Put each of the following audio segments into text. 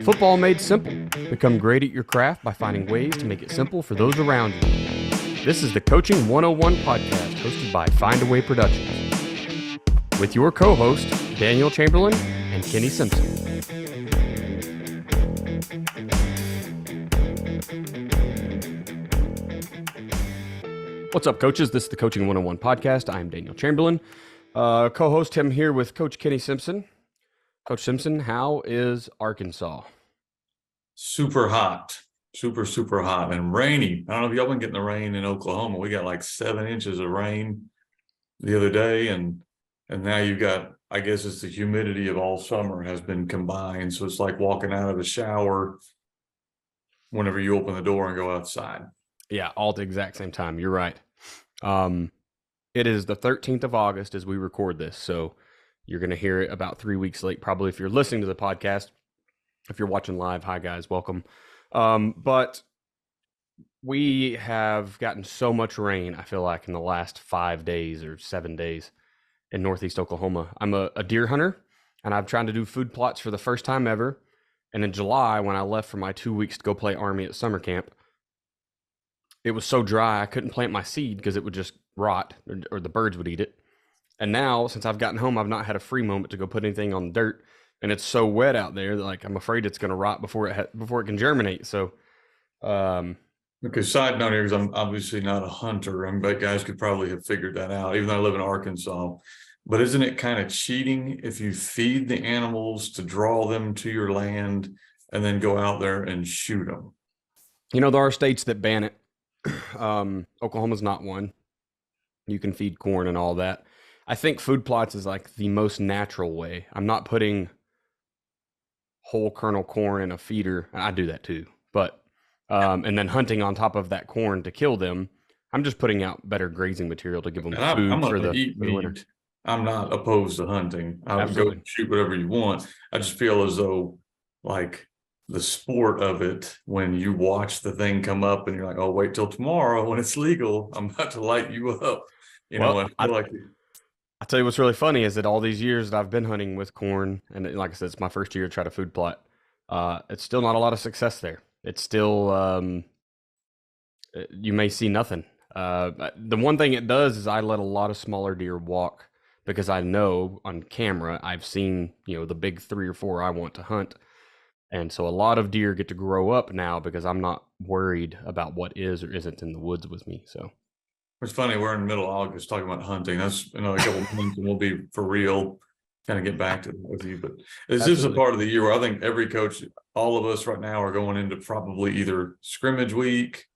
Football made simple. Become great at your craft by finding ways to make it simple for those around you. This is the Coaching 101 podcast hosted by Find a Way Productions with your co-host, Daniel Chamberlain and Kenny Simpson. What's up, coaches? This is the Coaching 101 podcast. I'm Daniel Chamberlain. Co-host him here with Coach Kenny Simpson. Coach Simpson, how is Arkansas? Super hot. Super hot and rainy. I don't know if y'all been getting the rain in Oklahoma. We got like 7 inches of rain the other day, and now you got, I guess it's the humidity of all summer has been combined. So it's like walking out of a shower whenever you open the door and go outside. Yeah, all at the exact same time. You're right. It is the 13th of August as we record this, so you're going to hear it about 3 weeks late, probably, if you're listening to the podcast. If you're watching live, hi guys, welcome. But we have gotten so much rain, I feel like, in the last 5 days or 7 days in Northeast Oklahoma. I'm a deer hunter, and I'm trying to do food plots for the first time ever. And in July, when I left for my 2 weeks to go play Army at summer camp, it was so dry I couldn't plant my seed because it would just rot or the birds would eat it. And now, since I've gotten home, I've not had a free moment to go put anything on the dirt. And it's so wet out there that, like, I'm afraid it's going to rot before it can germinate. So, Okay, side note here, because I'm obviously not a hunter. I bet guys could probably have figured that out, even though I live in Arkansas. But isn't it kind of cheating if you feed the animals to draw them to your land and then go out there and shoot them? You know, there are states that ban it. Oklahoma's not one. You can feed corn and all that. I think food plots is like the most natural way. I'm not putting whole kernel corn in a feeder. I do that too, but and then hunting on top of that corn to kill them. I'm just putting out better grazing material to give them food for the winter. I'm not opposed to hunting. I would go shoot whatever you want. I just feel as though, like, the sport of it, when you watch the thing come up and you're like, oh, wait till tomorrow when it's legal, I'm about to light you up. I'll tell you what's really funny is that all these years that I've been hunting with corn, and like I said, it's my first year to try to food plot, it's still not a lot of success there. It's still, you may see nothing. The one thing it does is I let a lot of smaller deer walk because I know on camera I've seen, the big 3 or 4 I want to hunt. And so a lot of deer get to grow up now because I'm not worried about what is or isn't in the woods with me. So it's funny, we're in the middle of August talking about hunting. That's another couple of months and we'll be for real, kind of get back to that with you. But this is a part of the year where I think every coach, all of us right now, are going into probably either scrimmage week,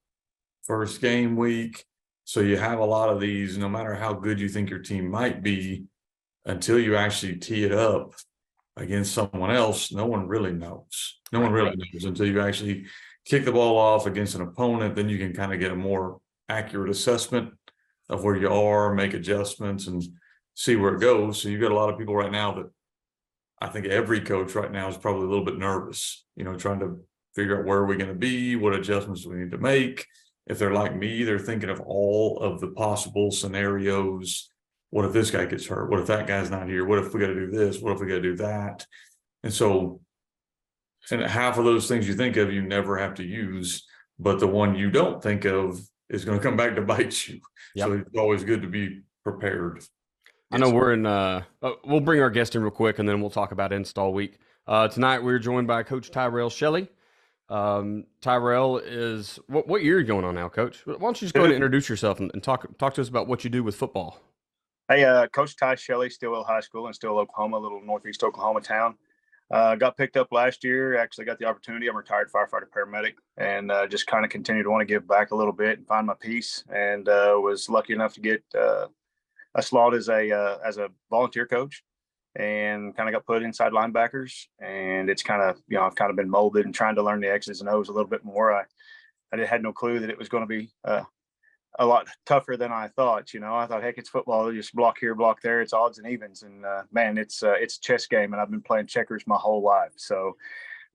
first game week. So you have a lot of these, no matter how good you think your team might be, until you actually tee it up against someone else, no one really knows. No one really knows until you actually kick the ball off against an opponent. Then you can kind of get a more accurate assessment of where you are, make adjustments, and see where it goes. So you've got a lot of people right now that I think every coach right now is probably a little bit nervous, trying to figure out where are we going to be, what adjustments do we need to make. If they're like me, they're thinking of all of the possible scenarios. What if this guy gets hurt? What if that guy's not here? What if we got to do this? What if we got to do that? And so, and half of those things you think of, you never have to use, but the one you don't think of is going to come back to bite you. Yep. So it's always good to be prepared. I know we're in, we'll bring our guest in real quick and then we'll talk about install week. Tonight we're joined by Coach Tyrell Shelley. Tyrell is, what year are you going on now, Coach? Why don't you just go ahead and introduce yourself and talk to us about what you do with football? Hey, Coach Ty Shelley, Stillwell High School in Stillwell, Oklahoma, a little northeast Oklahoma town. Got picked up last year, actually got the opportunity. I'm a retired firefighter paramedic, and just kind of continue to want to give back a little bit and find my peace, and was lucky enough to get a slot as a volunteer coach, and kind of got put inside linebackers. And it's kind of, I've kind of been molded and trying to learn the X's and O's a little bit more. I had no clue that it was going to be a lot tougher than I thought. I thought, heck, it's football. You just block here, block there. It's odds and evens. And man, it's a chess game, and I've been playing checkers my whole life. So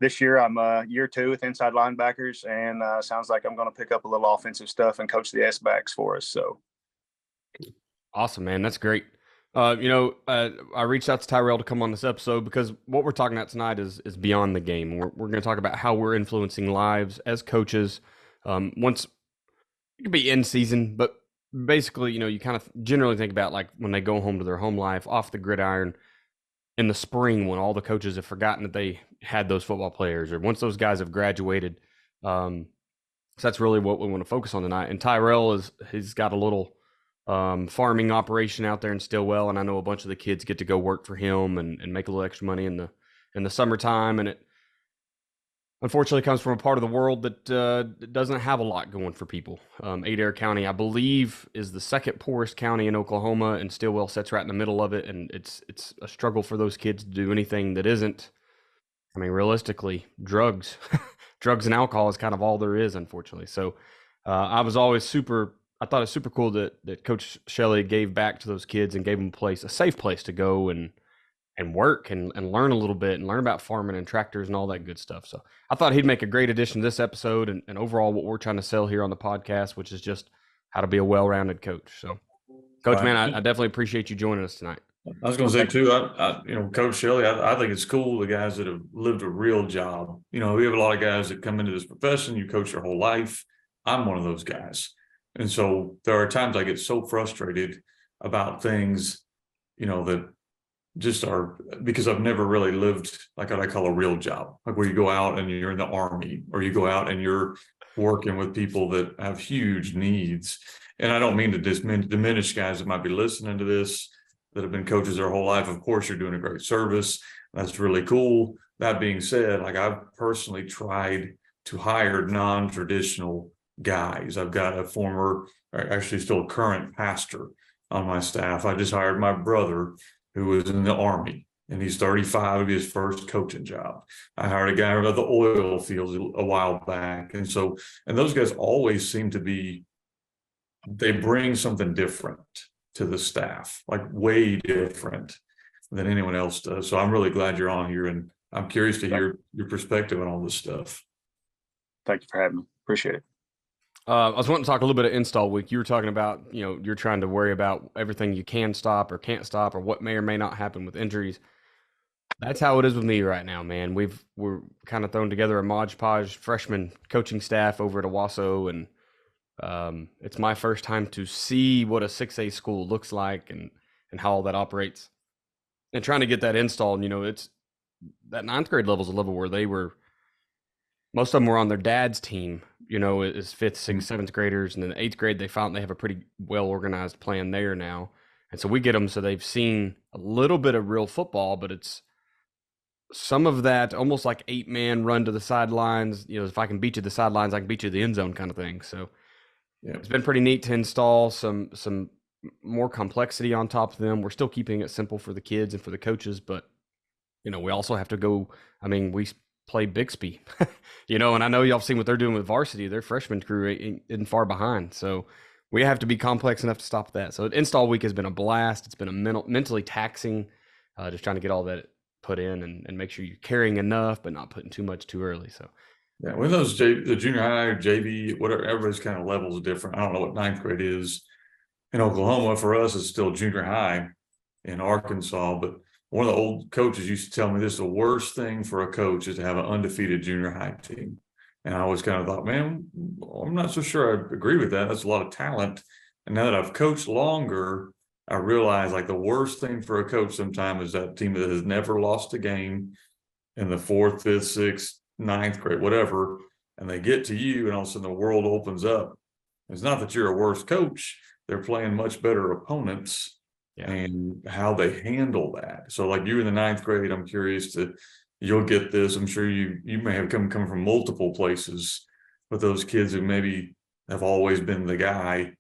this year I'm year 2 with inside linebackers, and sounds like I'm going to pick up a little offensive stuff and coach the S backs for us. So awesome, man. That's great. I reached out to Tyrell to come on this episode because what we're talking about tonight is beyond the game. We're going to talk about how we're influencing lives as coaches. Once it could be in season, but basically, you kind of generally think about like when they go home to their home life off the gridiron in the spring when all the coaches have forgotten that they had those football players, or once those guys have graduated. So that's really what we want to focus on tonight. And Tyrell he's got a little farming operation out there in Stillwell, and I know a bunch of the kids get to go work for him and make a little extra money in the summertime, and it unfortunately comes from a part of the world that doesn't have a lot going for people. Adair County, I believe, is the second poorest county in Oklahoma, and Stillwell sits right in the middle of it, and it's a struggle for those kids to do anything that isn't, I mean, realistically, drugs. Drugs and alcohol is kind of all there is, unfortunately. So I thought it's super cool that Coach Shelley gave back to those kids and gave them a safe place to go and work and learn a little bit and learn about farming and tractors and all that good stuff. So I thought he'd make a great addition to this episode and overall what we're trying to sell here on the podcast, which is just how to be a well-rounded coach. So, Coach, man, I definitely appreciate you joining us tonight. I was going to say too, Coach Shelley, I think it's cool the guys that have lived a real job. We have a lot of guys that come into this profession, you coach your whole life. I'm one of those guys. And so there are times I get so frustrated about things, that just are because I've never really lived like what I call a real job, like where you go out and you're in the Army, or you go out and you're working with people that have huge needs. And I don't mean to diminish guys that might be listening to this that have been coaches their whole life. Of course, you're doing a great service. That's really cool. That being said, like I've personally tried to hire non-traditional guys. I've got a actually still current pastor on my staff. I just hired my brother who was in the Army, and he's 35, it'll be his first coaching job. I hired a guy about the oil fields a while back. And those guys always seem to they bring something different to the staff, like way different than anyone else does. So I'm really glad you're on here, and I'm curious to hear your perspective on all this stuff. Thank you for having me. Appreciate it. I was wanting to talk a little bit of install week. You were talking about, you're trying to worry about everything you can stop or can't stop, or what may or may not happen with injuries. That's how it is with me right now, man. We're kind of thrown together a Mod Podge freshman coaching staff over at Owasso, and it's my first time to see what a 6A school looks like and how all that operates. And trying to get that installed, it's that 9th grade level is a level where most of them were on their dad's team, as 5th, 6th, 7th graders. And then the 8th grade, they have a pretty well-organized plan there now. And so we get them so they've seen a little bit of real football, but it's some of that almost like 8-man run to the sidelines. If I can beat you to the sidelines, I can beat you to the end zone kind of thing. So yeah, it's been pretty neat to install some more complexity on top of them. We're still keeping it simple for the kids and for the coaches, but, we also have to go. I mean, we play Bixby, and I know y'all have seen what they're doing with varsity. Their freshman crew isn't far behind. So we have to be complex enough to stop that. So install week has been a blast. It's been a mentally taxing, just trying to get all that put in and make sure you're carrying enough, but not putting too much too early. So yeah, with those the junior high, JV, whatever, everybody's kind of levels different. I don't know what 9th grade is in Oklahoma. For us, it's still junior high in Arkansas, but one of the old coaches used to tell me this is the worst thing for a coach is to have an undefeated junior high team. And I always kind of thought, man, I'm not so sure I agree with that. That's a lot of talent. And now that I've coached longer, I realize like the worst thing for a coach sometimes is that team that has never lost a game in the 4th, 5th, 6th, 9th grade, whatever, and they get to you and all of a sudden the world opens up. It's not that you're a worse coach. They're playing much better opponents. Yeah. And how they handle that. So like you in the 9th grade, I'm curious you'll get this. I'm sure you may have come from multiple places with those kids who maybe have always been the guy,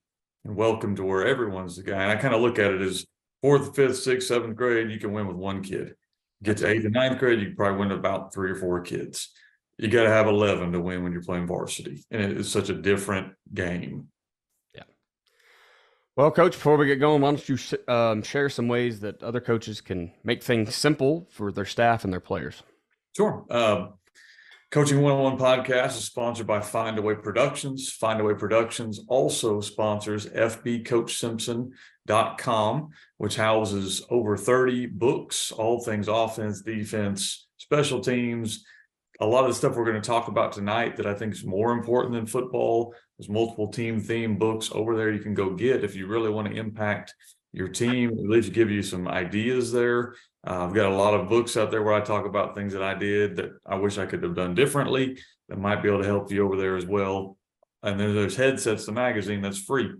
and welcome to where everyone's the guy. And I kind of look at it as 4th, 5th, 6th, 7th grade, you can win with one kid. Get to 8th and 9th grade, you can probably win about 3 or 4 kids. You got to have 11 to win when you're playing varsity. And it's such a different game. Well, Coach, before we get going, why don't you share some ways that other coaches can make things simple for their staff and their players? Sure. Coaching 101 podcast is sponsored by Find Away Productions. Find Away Productions also sponsors FB Coach Simpson Simpson.com, which houses over 30 books, all things offense, defense, special teams. A lot of the stuff we're going to talk about tonight that I think is more important than football. There's multiple team theme books over there you can go get if you really want to impact your team, at least give you some ideas there. I've got a lot of books out there where I talk about things that I did that I wish I could have done differently that might be able to help you over there as well. And then there's Headsets, the magazine that's free.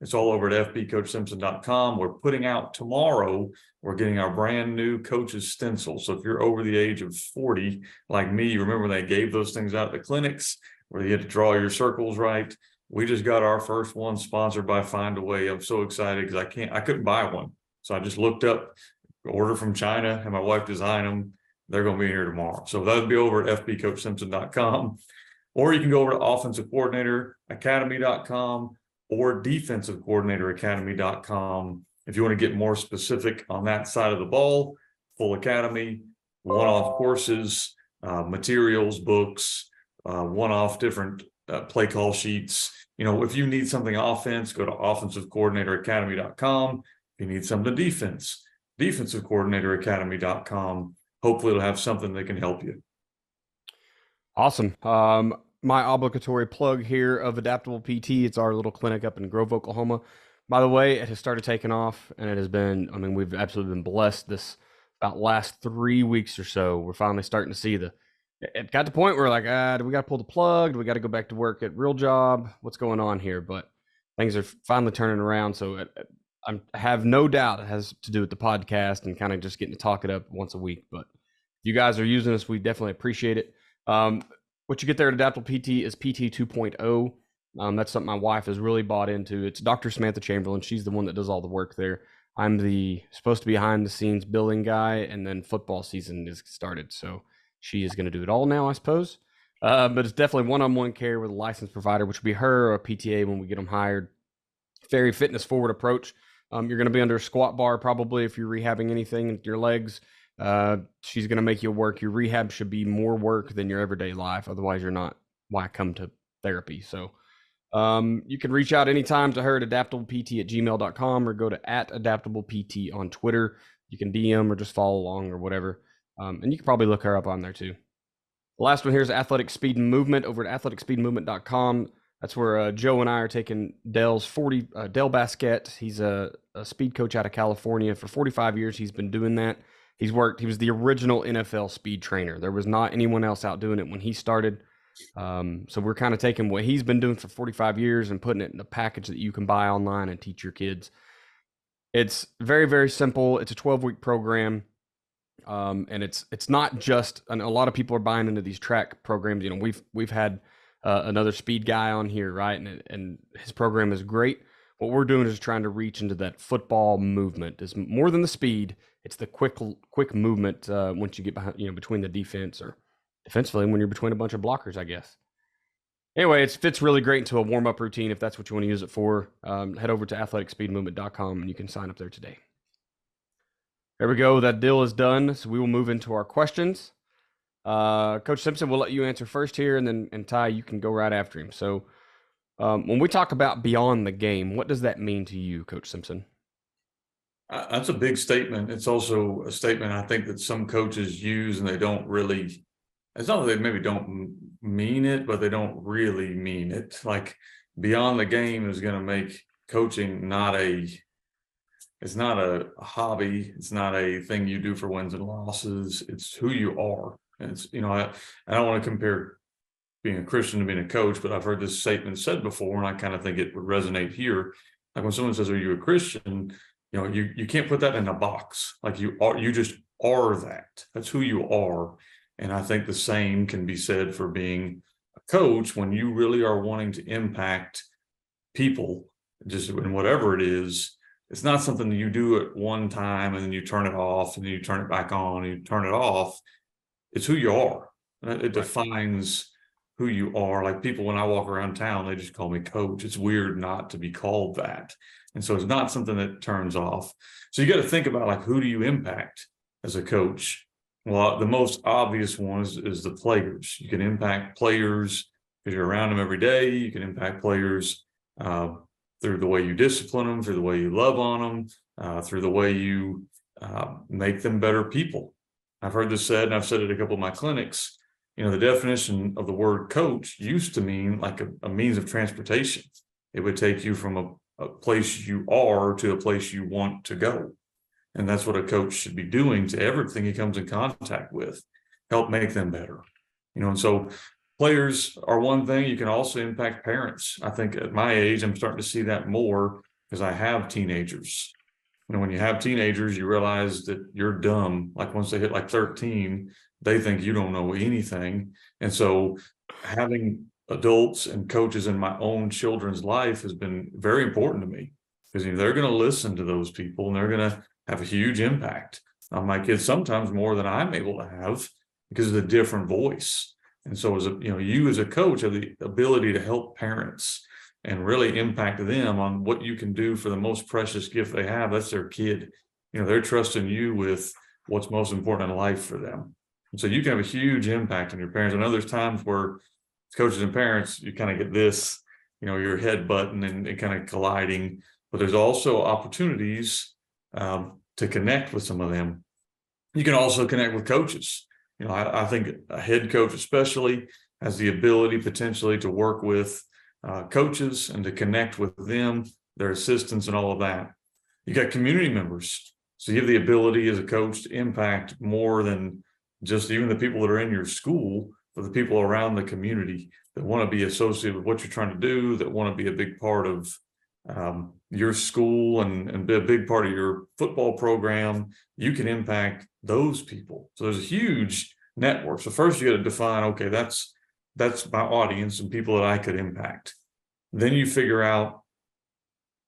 It's all over at fbcoachsimpson.com. We're putting out tomorrow, we're getting our brand new coach's stencil. So if you're over the age of 40, like me, you remember they gave those things out at the clinics where you had to draw your circles right. We just got our first one sponsored by Find a Way. I'm so excited because I couldn't buy one. So I just looked up, order from China, and my wife designed them. They're going to be here tomorrow. So that'll be over at fbcoachsimpson.com. Or you can go over to offensivecoordinatoracademy.com or defensivecoordinatoracademy.com. If you want to get more specific on that side of the ball, full academy, one-off courses, materials, books, one-off different play call sheets. If you need something offense, go to offensivecoordinatoracademy.com. If you need something defense, defensivecoordinatoracademy.com. Hopefully it'll have something that can help you. Awesome. My obligatory plug here of Adaptable PT. It's our little clinic up in Grove, Oklahoma. By the way, it has started taking off, and it has been, we've absolutely been blessed this about last 3 weeks or so. We're finally starting to see it got to the point where like, do we got to pull the plug? Do we got to go back to work at real job? What's going on here? But things are finally turning around. So I have no doubt it has to do with the podcast and kind of just getting to talk it up once a week. But if you guys are using this, we definitely appreciate it. What you get there at Adaptable PT is PT 2.0. That's something my wife has really bought into. It's Dr. Samantha Chamberlain. She's the one that does all the work there. I'm supposed to be behind the scenes billing guy, and then football season is started. So she is going to do it all now, I suppose. But it's definitely one-on-one care with a licensed provider, which will be her or a PTA when we get them hired. Very fitness forward approach. You're going to be under a squat bar probably if you're rehabbing anything in your legs. She's going to make you work. Your rehab should be more work than your everyday life. Otherwise, you're not. Why come to therapy? So you can reach out anytime to her at adaptablept@gmail.com or go to @adaptablept on Twitter. You can DM or just follow along or whatever. And you can probably look her up on there too. The last one here is Athletic Speed and Movement over at athleticspeedmovement.com. That's where Joe and I are taking Dell Basquette. He's a speed coach out of California. For 45 years, he's been doing that. He was the original NFL speed trainer. There was not anyone else out doing it when he started. So we're kind of taking what he's been doing for 45 years and putting it in a package that you can buy online and teach your kids. It's very, very simple. It's a 12-week program. And it's not just, and a lot of people are buying into these track programs. We've had another speed guy on here, right? And his program is great. What we're doing is trying to reach into that football movement. It's more than the speed. It's the quick movement once you get behind, between the defense or defensively when you're between a bunch of blockers, I guess. Anyway, it fits really great into a warm-up routine if that's what you want to use it for. Head over to athleticspeedmovement.com and you can sign up there today. There we go. That deal is done. So we will move into our questions. Coach Simpson, we'll let you answer first here, and Ty, you can go right after him. So when we talk about beyond the game, what does that mean to you, Coach Simpson? That's a big statement. It's also a statement I think that some coaches use and they don't really, it's not that they maybe don't mean it, but they don't really mean it. Like beyond the game is going to make coaching it's not a hobby. It's not a thing you do for wins and losses. It's who you are. And it's, I don't want to compare being a Christian to being a coach, but I've heard this statement said before, and I kind of think it would resonate here. Like when someone says, "Are you a Christian?" You can't put that in a box. Like you just are that. That's who you are. And I think the same can be said for being a coach when you really are wanting to impact people, just in whatever it is. It's not something that you do at one time and then you turn it off and then you turn it back on and you turn it off. It's who you are. It defines who you are. Like people, when I walk around town, they just call me coach. It's weird not to be called that. And so it's not something that turns off. So you got to think about like, who do you impact as a coach? Well, the most obvious one is the players. You can impact players because you're around them every day. You can impact players through the way you discipline them, through the way you love on them, through the way you make them better people. I've heard this said, and I've said it at a couple of my clinics. The definition of the word coach used to mean like a means of transportation. It would take you from a place you are to a place you want to go. And that's what a coach should be doing to everything he comes in contact with, help make them better. And so players are one thing. You can also impact parents. I think at my age, I'm starting to see that more because I have teenagers. When you have teenagers, you realize that you're dumb. Like once they hit like 13, they think you don't know anything. And so having adults and coaches in my own children's life has been very important to me, because they're going to listen to those people and they're going to have a huge impact on my kids, sometimes more than I'm able to have because of the different voice. And so you as a coach have the ability to help parents and really impact them on what you can do for the most precious gift they have. That's their kid. They're trusting you with what's most important in life for them. And so you can have a huge impact on your parents. I know there's times where coaches and parents, you kind of get this, your head button and kind of colliding, but there's also opportunities to connect with some of them. You can also connect with coaches. I think a head coach especially has the ability potentially to work with coaches and to connect with them, their assistants and all of that. You got community members. So you have the ability as a coach to impact more than just even the people that are in your school, but the people around the community that want to be associated with what you're trying to do, that want to be a big part of your school and be a big part of your football program. You can impact those people. So there's a huge network. So first you got to define, okay, that's my audience and people that I could impact. Then you figure out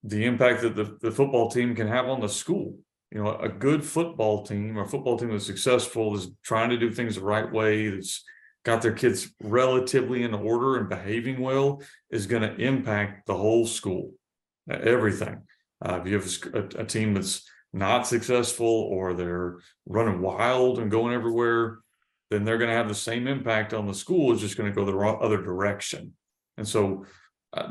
the impact that the football team can have on the school. A good football team or a football team that's successful is trying to do things the right way, that's got their kids relatively in order and behaving well, is going to impact the whole school, everything. If you have a team that's not successful or they're running wild and going everywhere, then they're going to have the same impact on the school. It's just going to go the other direction. And so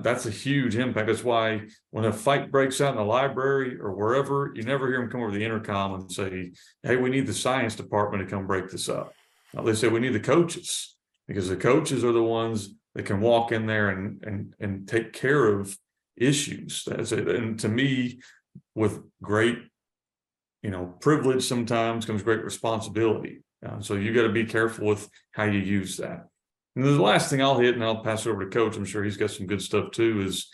that's a huge impact. That's why when a fight breaks out in the library or wherever, you never hear them come over the intercom and say, hey, we need the science department to come break this up. Now, they say we need the coaches, because the coaches are the ones that can walk in there and take care of issues. And to me, with great, privilege sometimes comes great responsibility. So you got to be careful with how you use that. And the last thing I'll hit, and I'll pass it over to Coach, I'm sure he's got some good stuff too, is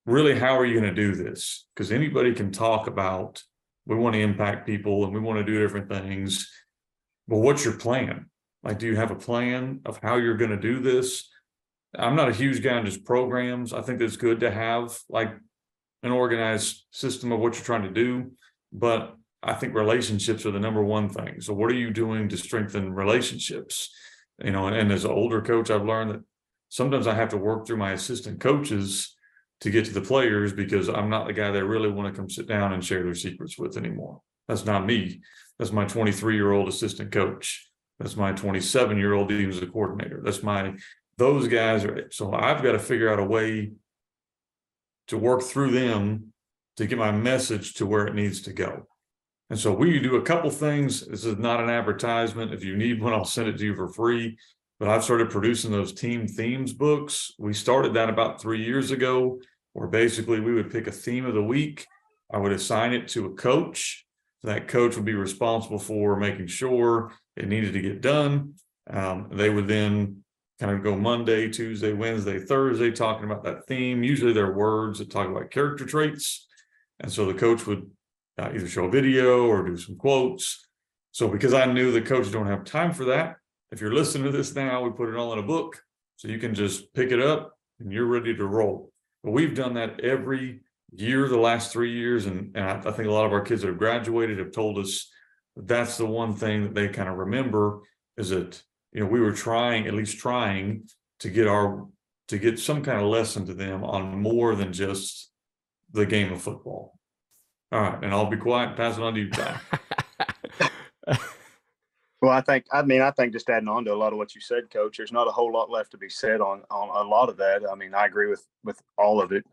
really how are you going to do this? Because anybody can talk about, we want to impact people and we want to do different things. But what's your plan? Like, do you have a plan of how you're going to do this? I'm not a huge guy on just programs. I think it's good to have like an organized system of what you're trying to do, but I think relationships are the number one thing. So what are you doing to strengthen relationships? And as an older coach, I've learned that sometimes I have to work through my assistant coaches to get to the players, because I'm not the guy they really want to come sit down and share their secrets with anymore. That's not me. That's my 23-year-old assistant coach. That's my 27-year-old defensive coordinator. Those guys are, so I've got to figure out a way to work through them to get my message to where it needs to go. And so we do a couple things. This is not an advertisement. If you need one, I'll send it to you for free. But I've started producing those team themes books. We started that about 3 years ago, where basically we would pick a theme of the week. I would assign it to a coach. That coach would be responsible for making sure it needed to get done. They would then kind of go Monday, Tuesday, Wednesday, Thursday, talking about that theme. Usually they're words that talk about character traits. And so the coach would either show a video or do some quotes. So because I knew the coaches don't have time for that, if you're listening to this now, we put it all in a book so you can just pick it up and you're ready to roll. But we've done that every year, the last 3 years. And I think a lot of our kids that have graduated have told us that's the one thing that they kind of remember, is that, we were trying to get some kind of lesson to them on more than just the game of football. All right, and I'll be quiet and pass it on to you, Ty. Well, I think just adding on to a lot of what you said, Coach, there's not a whole lot left to be said on a lot of that. I mean, I agree with all of it.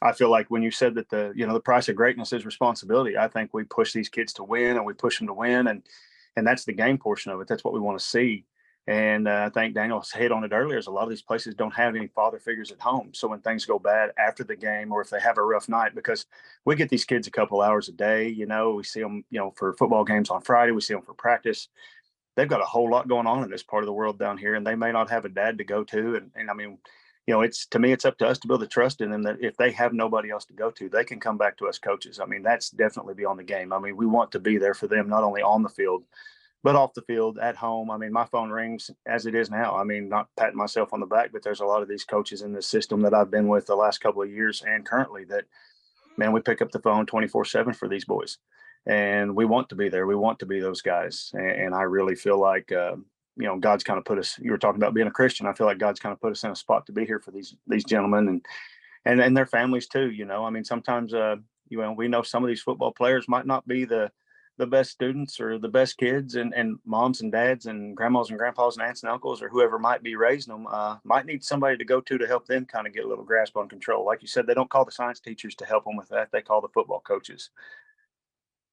I feel like when you said that the price of greatness is responsibility, I think we push these kids to win, and we push them to win, and that's the game portion of it. That's what we want to see. And I think Daniel hit on it earlier, is a lot of these places don't have any father figures at home. So when things go bad after the game, or if they have a rough night, because we get these kids a couple hours a day, we see them, for football games on Friday, we see them for practice. They've got a whole lot going on in this part of the world down here, and they may not have a dad to go to. And I mean, to me, it's up to us to build the trust in them that if they have nobody else to go to, they can come back to us coaches. I mean, that's definitely beyond the game. I mean, we want to be there for them, not only on the field, but off the field, at home. I mean, my phone rings as it is now. I mean, not patting myself on the back, but there's a lot of these coaches in this system that I've been with the last couple of years and currently that, man, we pick up the phone 24/7 for these boys. And we want to be there. We want to be those guys. And I really feel like, God's kind of put us, you were talking about being a Christian. I feel like God's kind of put us in a spot to be here for these gentlemen and their families too. I mean, sometimes, we know some of these football players might not be the best students or the best kids, and moms and dads and grandmas and grandpas and aunts and uncles or whoever might be raising them might need somebody to go to help them kind of get a little grasp on control. Like you said, they don't call the science teachers to help them with that. They call the football coaches.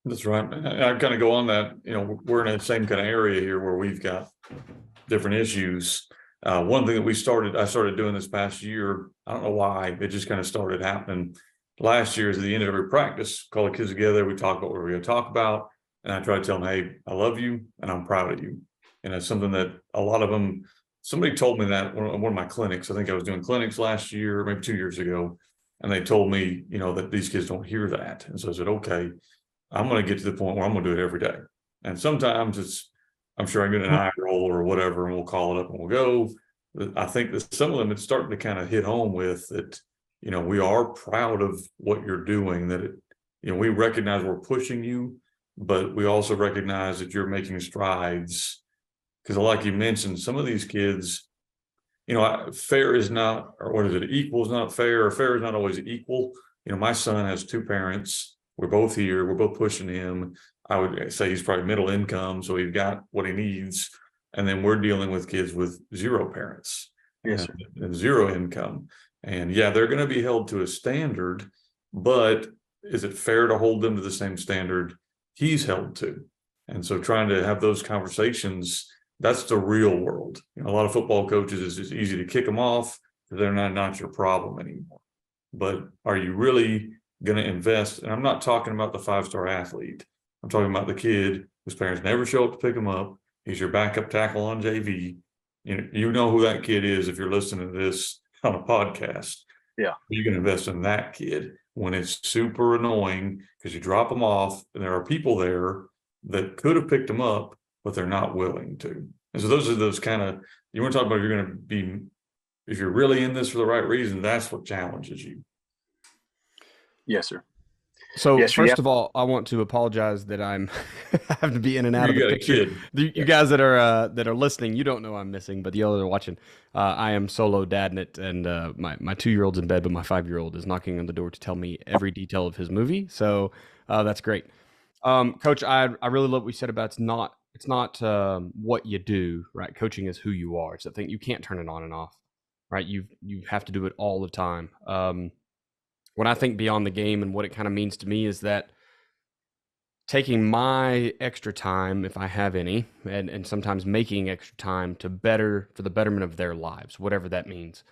That's right. I kind of go on that, we're in the same kind of area here where we've got different issues. One thing that I started doing this past year, I don't know why, it just kind of started happening. Last year is at the end of every practice, call the kids together, we talk about what we're going to talk about. And I try to tell them, hey, I love you and I'm proud of you. And it's something that a lot of them, somebody told me that one of my clinics, I think I was doing clinics last year, maybe 2 years ago. And they told me, that these kids don't hear that. And so I said, okay, I'm going to get to the point where I'm going to do it every day. And sometimes I'm sure I get an eye roll or whatever, and we'll call it up and we'll go. I think that some of them, it's starting to kind of hit home with that, we are proud of what you're doing, that we recognize we're pushing you, but we also recognize that you're making strides. Because like you mentioned, some of these kids, fair is not, or what is it? Equal is not fair, or fair is not always equal. My son has two parents. We're both here. We're both pushing him. I would say he's probably middle income, so he's got what he needs. And then we're dealing with kids with zero parents, Yes, and zero income. And yeah, they're going to be held to a standard, but is it fair to hold them to the same standard he's held to? And so trying to have those conversations, that's the real world. A lot of football coaches, it's easy to kick them off. They're not your problem anymore. But are you really going to invest? And I'm not talking about the 5-star athlete. I'm talking about the kid whose parents never show up to pick him up. He's your backup tackle on JV. You know who that kid is if you're listening to this on a podcast. Yeah. You can invest in that kid when it's super annoying because you drop them off and there are people there that could have picked them up, but they're not willing to. And so those are those kind of, you want to talk about, you're going to be, if you're really in this for the right reason, that's what challenges you. Yes, sir. So yes, sir, first of all, I want to apologize that I have to be in and out of the picture. You guys that are listening, you don't know I'm missing, but the others are watching. I am solo dadnit, and my 2-year-old's in bed, but my 5-year-old is knocking on the door to tell me every detail of his movie. So that's great. Coach, I really love what you said about it's not what you do, right? Coaching is who you are. It's a thing you can't turn it on and off, right? You have to do it all the time. When I think beyond the game and what it kind of means to me is that taking my extra time, if I have any, and sometimes making extra time for the betterment of their lives, whatever that means.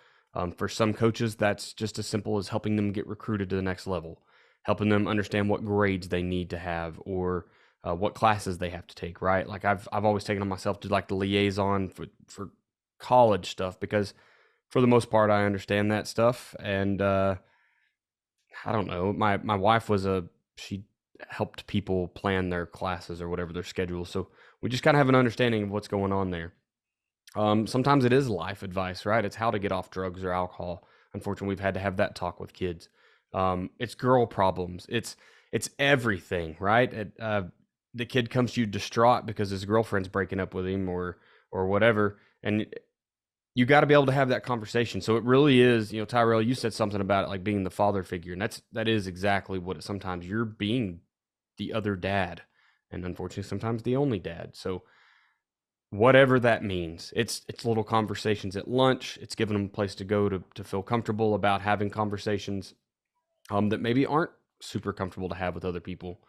For some coaches, that's just as simple as helping them get recruited to the next level, helping them understand what grades they need to have or what classes they have to take, right? Like I've always taken on myself to like the liaison for college stuff because for the most part, I understand that stuff. And I don't know, my wife she helped people plan their classes or whatever their schedule. So we just kind of have an understanding of what's going on there. Sometimes it is life advice, right? It's how to get off drugs or alcohol. Unfortunately, we've had to have that talk with kids. It's girl problems. It's everything, right? The kid comes to you distraught because his girlfriend's breaking up with him or whatever. And you got to be able to have that conversation. So it really is, Tyrell, you said something about it, like being the father figure. And that is exactly what sometimes you're being the other dad. And unfortunately, sometimes the only dad. So whatever that means, it's little conversations at lunch. It's giving them a place to go to feel comfortable about having conversations. that maybe aren't super comfortable to have with other people.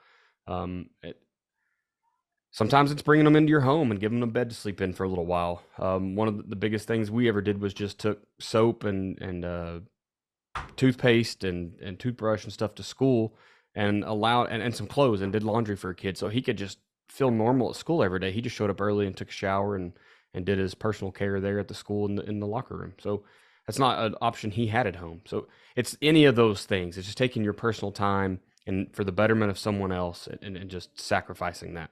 Sometimes it's bringing them into your home and giving them a bed to sleep in for a little while. One of the biggest things we ever did was just took soap and toothpaste and toothbrush and stuff to school and allowed and some clothes and did laundry for a kid so he could just feel normal at school every day. He just showed up early and took a shower and did his personal care there at the school in the locker room. So that's not an option he had at home. So it's any of those things. It's just taking your personal time and for the betterment of someone else and just sacrificing that.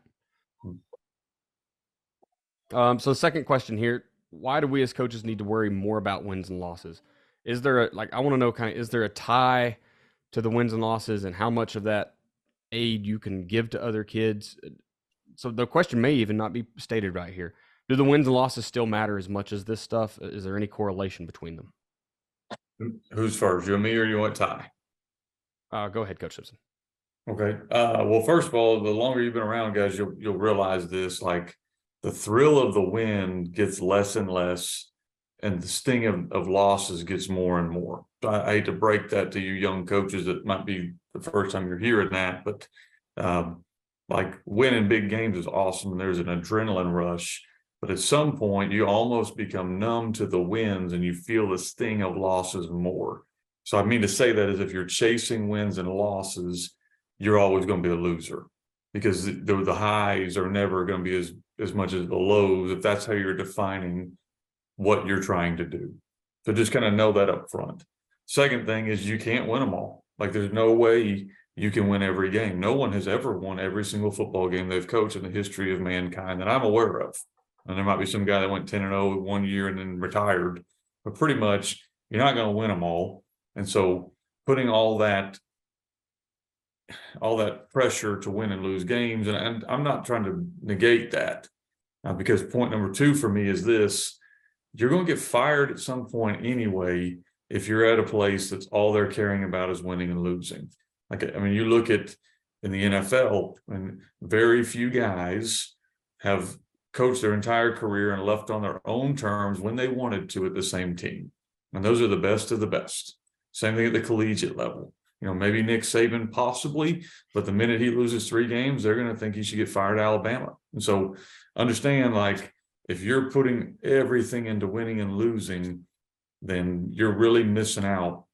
So the second question here, why do we as coaches need to worry more about wins and losses? Is there I want to know is there a tie to the wins and losses and how much of that aid you can give to other kids? So the question may even not be stated right here. Do the wins and losses still matter as much as this stuff? Is there any correlation between them? Who's first, you and me, or you want Ty? Go ahead, Coach Simpson. Okay. Well, first of all, the longer you've been around, guys, you'll realize this, like the thrill of the win gets less and less, and the sting of losses gets more and more. I hate to break that to you young coaches. That might be the first time you're hearing that, but like winning big games is awesome. And there's an adrenaline rush, but at some point you almost become numb to the wins and you feel the sting of losses more. So I mean to say that is if you're chasing wins and losses, you're always going to be a loser because the highs are never going to be as much as the lows, if that's how you're defining what you're trying to do. So just kind of know that up front. Second thing is you can't win them all. Like there's no way you can win every game. No one has ever won every single football game they've coached in the history of mankind that I'm aware of. And there might be some guy that went 10-0 one year and then retired, but pretty much you're not going to win them all. And so putting all that pressure to win and lose games, and I'm not trying to negate that because point number two for me is this: you're going to get fired at some point anyway if you're at a place that's all they're caring about is winning and losing. Like, I mean, you look at in the NFL, and very few guys have coached their entire career and left on their own terms when they wanted to at the same team. And those are the best of the best. Same thing at the collegiate level. You know, maybe Nick Saban possibly, but the minute he loses 3 games, they're going to think he should get fired at Alabama. And so understand, like, if you're putting everything into winning and losing, then you're really missing out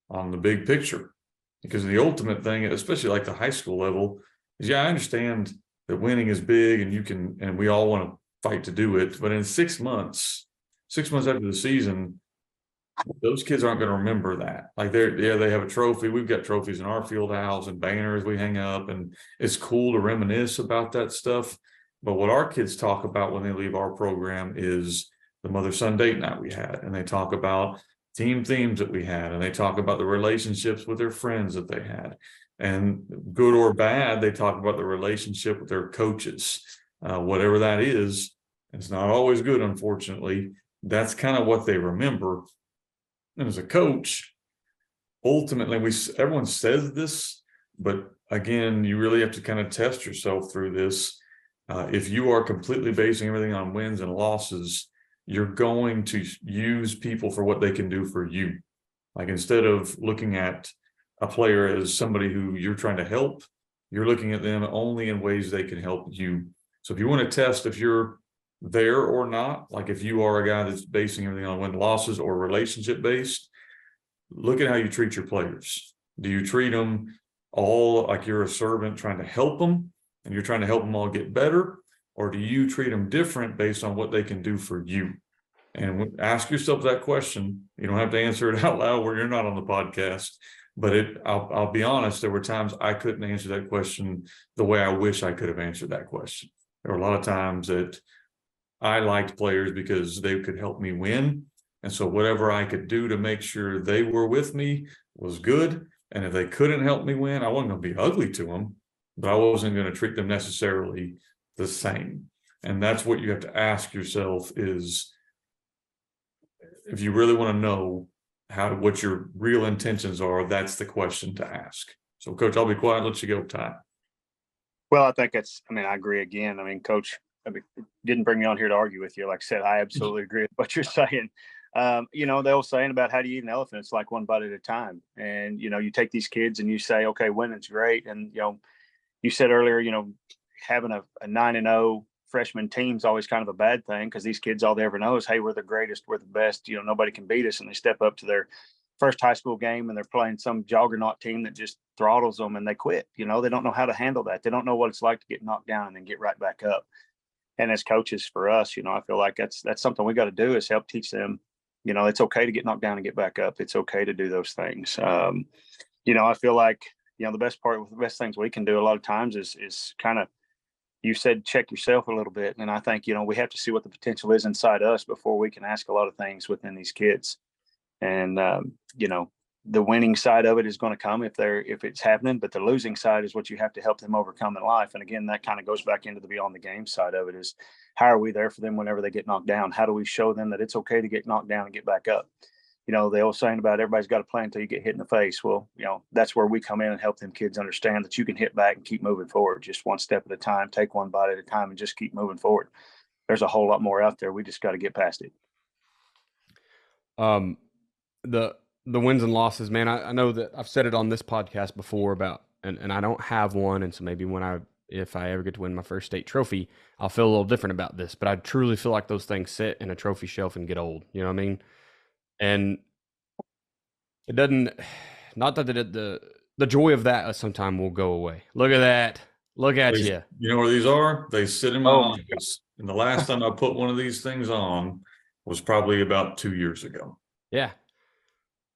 on the big picture. Because the ultimate thing, especially like the high school level, is I understand that winning is big and we all want to fight to do it. But in 6 months after the season, those kids aren't going to remember that. Like they have a trophy. We've got trophies in our field house and banners we hang up, and it's cool to reminisce about that stuff. But what our kids talk about when they leave our program is the mother-son date night we had, and they talk about team themes that we had, and they talk about the relationships with their friends that they had, and good or bad, they talk about the relationship with their coaches, whatever that is. It's not always good, unfortunately. That's kind of what they remember. And as a coach, ultimately, everyone says this, but again, you really have to kind of test yourself through this. If you are completely basing everything on wins and losses, you're going to use people for what they can do for you. Like instead of looking at a player as somebody who you're trying to help, you're looking at them only in ways they can help you. So if you want to test if you're there or not, like if you are a guy that's basing everything on win losses or relationship based, look at how you treat your players. Do you treat them all like you're a servant trying to help them and you're trying to help them all get better? Or do you treat them different based on what they can do for you? And ask yourself that question. You don't have to answer it out loud where you're not on the podcast, but I'll be honest, there were times I couldn't answer that question the way I wish I could have answered that question. There were a lot of times that I liked players because they could help me win. And so whatever I could do to make sure they were with me was good. And if they couldn't help me win, I wasn't going to be ugly to them, but I wasn't going to treat them necessarily the same. And that's what you have to ask yourself is, if you really want to know what your real intentions are, that's the question to ask. So Coach, I'll be quiet, let you go, Ty. Well, I think I agree again. Coach, didn't bring me on here to argue with you. Like I said, I absolutely agree with what you're saying. They were saying about how do you eat an elephant? It's like one bite at a time. And, you take these kids and you say, okay, winning's great. And, you said earlier, having a 9-0 freshman team's always kind of a bad thing because these kids, all they ever know is, hey, we're the greatest, we're the best, nobody can beat us. And they step up to their first high school game and they're playing some juggernaut team that just throttles them and they quit. They don't know how to handle that. They don't know what it's like to get knocked down and then get right back up. And as coaches for us, I feel like that's something we got to do is help teach them, it's okay to get knocked down and get back up. It's okay to do those things. I feel like, the best things we can do a lot of times is kind of, you said, check yourself a little bit. And I think, we have to see what the potential is inside us before we can ask a lot of things within these kids. And, the winning side of it is going to come if it's happening, but the losing side is what you have to help them overcome in life. And again, that kind of goes back into the beyond the game side of it is how are we there for them whenever they get knocked down? How do we show them that it's okay to get knocked down and get back up? The old saying about everybody's got a plan until you get hit in the face. Well, that's where we come in and help them kids understand that you can hit back and keep moving forward, just one step at a time, take one bite at a time and just keep moving forward. There's a whole lot more out there. We just got to get past it. The wins and losses, man, I know that I've said it on this podcast before about, and I don't have one. And so maybe if I ever get to win my first state trophy, I'll feel a little different about this, but I truly feel like those things sit in a trophy shelf and get old. You know what I mean? And it doesn't, not that the joy of that sometime will go away. Look at that. Look at you. You know where these are? They sit in my office. And the last time I put one of these things on was probably about 2 years ago. Yeah.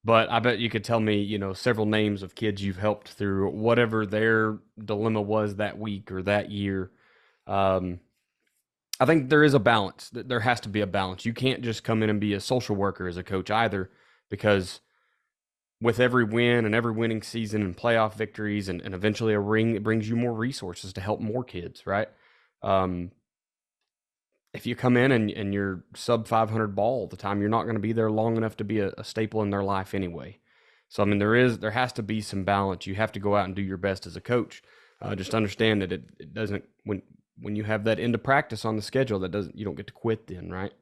But I bet you could tell me, several names of kids you've helped through whatever their dilemma was that week or that year. I think there is a balance. There has to be a balance. You can't just come in and be a social worker as a coach either, because with every win and every winning season and playoff victories and eventually a ring, it brings you more resources to help more kids, right? If you come in and you're sub 500 ball all the time, you're not going to be there long enough to be a staple in their life anyway. So, I mean, there has to be some balance. You have to go out and do your best as a coach. Just understand that it doesn't, when you have that into practice on the schedule, you don't get to quit then, right?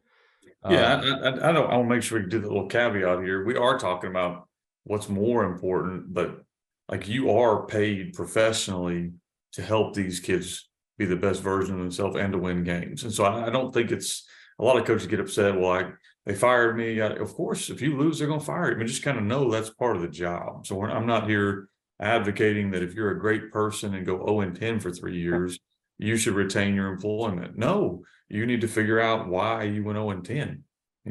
Yeah, I want to make sure we do the little caveat here. We are talking about what's more important, but like you are paid professionally to help these kids be the best version of themselves and to win games. And so I don't think it's, a lot of coaches get upset. Well, they fired me. Of course, if you lose, they're going to fire you. I mean, just kind of know that's part of the job. So I'm not here advocating that if you're a great person and go 0-10 for 3 years, you should retain your employment. No, you need to figure out why you went 0-10.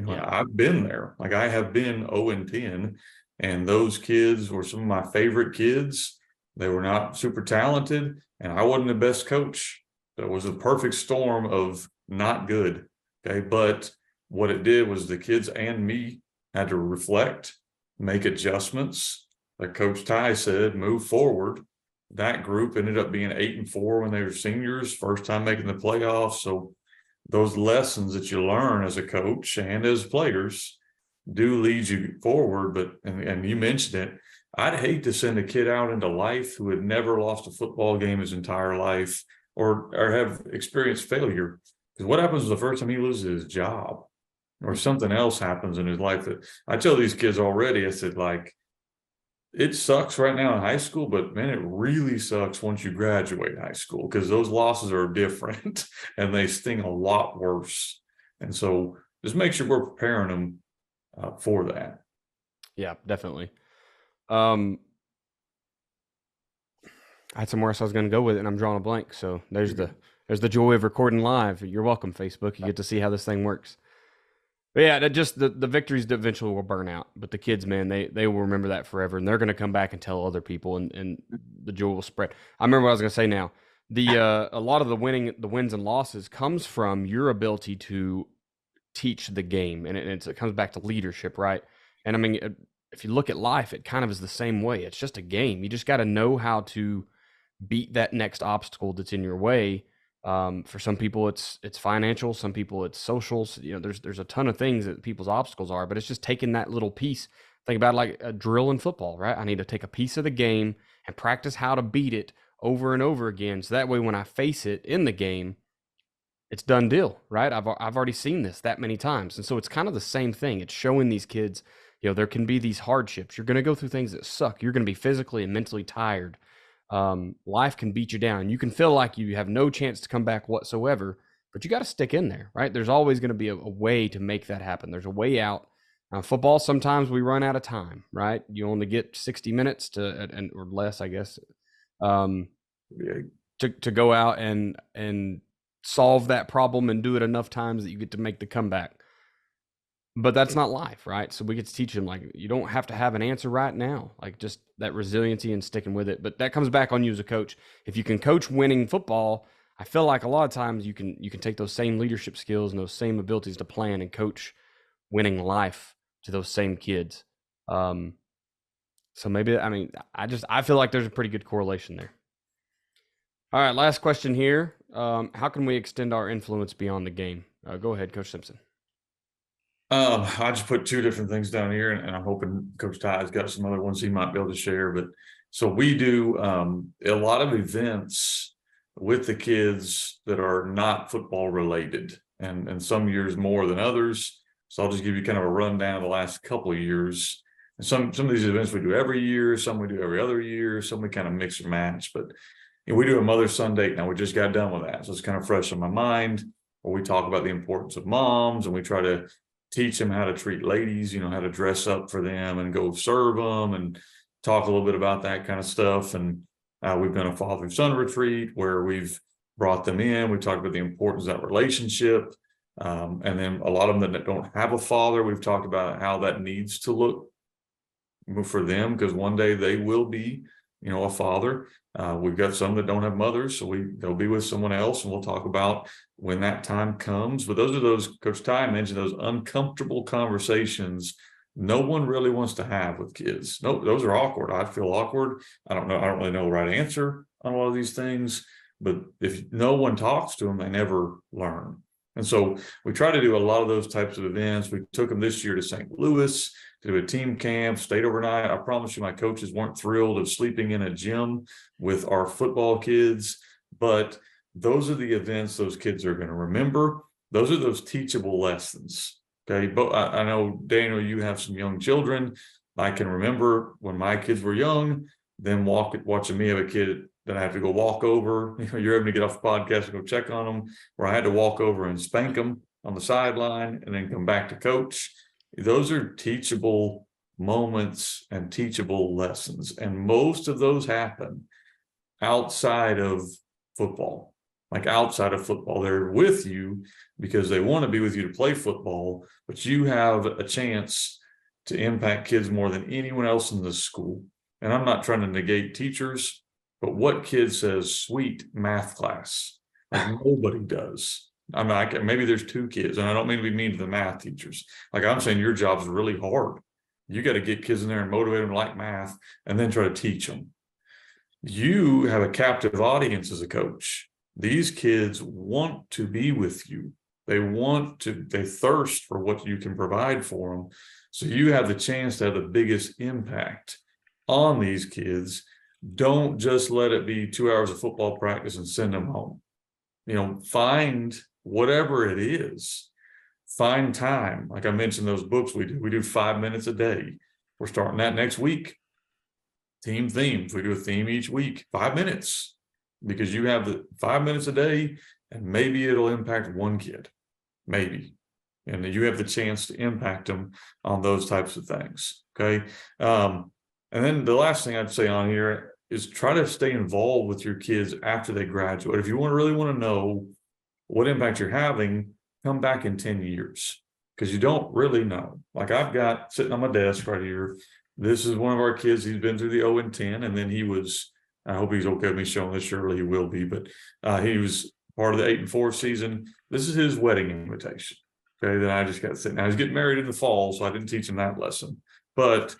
I've been there. Like I have been 0-10, and those kids were some of my favorite kids. They were not super talented, and I wasn't the best coach. That was a perfect storm of not good. Okay. But what it did was the kids and me had to reflect, make adjustments. Like Coach Ty said, move forward. That group ended up being 8-4 when they were seniors, first time making the playoffs. So those lessons that you learn as a coach and as players do lead you forward. But, and you mentioned it, I'd hate to send a kid out into life who had never lost a football game his entire life or have experienced failure. Because what happens the first time he loses his job or something else happens in his life? That I tell these kids already, I said, like, it sucks right now in high school, but man, it really sucks once you graduate high school, because those losses are different and they sting a lot worse. And so just make sure we're preparing them for that. Yeah, definitely. I had somewhere else I was going to go with it, and I'm drawing a blank. So there's the joy of recording live. You're welcome, Facebook. You get to see how this thing works. But yeah, just the victories that eventually will burn out. But the kids, man, they will remember that forever, and they're going to come back and tell other people, and the joy will spread. I remember what I was going to say now. A lot of the wins and losses comes from your ability to teach the game, and it comes back to leadership, right? And I mean, if you look at life, it kind of is the same way. It's just a game. You just got to know how to beat that next obstacle that's in your way. For some people, it's financial. Some people, it's social. So, there's a ton of things that people's obstacles are, but it's just taking that little piece. Think about it like a drill in football, right? I need to take a piece of the game and practice how to beat it over and over again. So that way, when I face it in the game, it's done deal, right? I've already seen this that many times. And so it's kind of the same thing. It's showing these kids, there can be these hardships. You're going to go through things that suck. You're going to be physically and mentally tired. Life can beat you down. You can feel like you have no chance to come back whatsoever, but you got to stick in there, right? There's always going to be a way to make that happen. There's a way out. Football, sometimes we run out of time, right? You only get 60 minutes or less, I guess, to go out and solve that problem and do it enough times that you get to make the comeback. But that's not life, right? So we get to teach them, like, you don't have to have an answer right now, like just that resiliency and sticking with it. But that comes back on you as a coach. If you can coach winning football, I feel like a lot of times you can take those same leadership skills and those same abilities to plan and coach winning life to those same kids. So maybe, I feel like there's a pretty good correlation there. All right, last question here. How can we extend our influence beyond the game? Go ahead, Coach Simpson. I just put two different things down here, and I'm hoping Coach Ty's got some other ones he might be able to share. But so we do a lot of events with the kids that are not football related, and some years more than others. So I'll just give you kind of a rundown of the last couple of years. And some of these events we do every year, some we do every other year, some we kind of mix and match. But we do a Mother's Sunday. Now we just got done with that, so it's kind of fresh in my mind. Where we talk about the importance of moms, and we try to teach them how to treat ladies, how to dress up for them and go serve them, and talk a little bit about that kind of stuff. And we've done a father-son retreat where we've brought them in. We talked about the importance of that relationship. And then a lot of them that don't have a father, we've talked about how that needs to look for them, because one day they will be, a father. We've got some that don't have mothers, so they'll be with someone else, and we'll talk about when that time comes. But those are those, Coach Ty mentioned, those uncomfortable conversations no one really wants to have with kids. No, those are awkward. I feel awkward. I don't really know the right answer on a lot of these things, but if no one talks to them, they never learn. And so we try to do a lot of those types of events. We took them this year to St. Louis to do a team camp, stayed overnight. I promise you, my coaches weren't thrilled of sleeping in a gym with our football kids, but those are the events those kids are going to remember. Those are those teachable lessons. Okay. But I know, Daniel, you have some young children. I can remember when my kids were young, them watching me have a kid that I have to go walk over. You're able to get off the podcast and go check on them, where I had to walk over and spank them on the sideline and then come back to coach. Those are teachable moments and teachable lessons. And most of those happen outside of football. Like outside of football, they're with you because they want to be with you to play football, but you have a chance to impact kids more than anyone else in the school. And I'm not trying to negate teachers, but what kid says sweet math class? Like nobody does. Maybe there's two kids, and I don't mean to be mean to the math teachers. Like I'm saying, your job is really hard. You got to get kids in there and motivate them to like math, and then try to teach them. You have a captive audience as a coach. These kids want to be with you. They thirst for what you can provide for them. So you have the chance to have the biggest impact on these kids. Don't just let it be 2 hours of football practice and send them home. Find whatever it is. Find time. Like I mentioned, those books we do 5 minutes a day. We're starting that next week. Team themes. We do a theme each week, 5 minutes, because you have the 5 minutes a day, and maybe it'll impact one kid, maybe. And you have the chance to impact them on those types of things. Okay. And then the last thing I'd say on here is try to stay involved with your kids after they graduate. If you really want to know what impact you're having, come back in 10 years, because you don't really know. Like I've got sitting on my desk right here, this is one of our kids. He's been through the 0 and 10, and then I hope he's okay with me showing this. Surely he will be, but he was part of the 8 and 4 season. This is his wedding invitation. Okay. Then I just got sitting. Now he's getting married in the fall, so I didn't teach him that lesson, but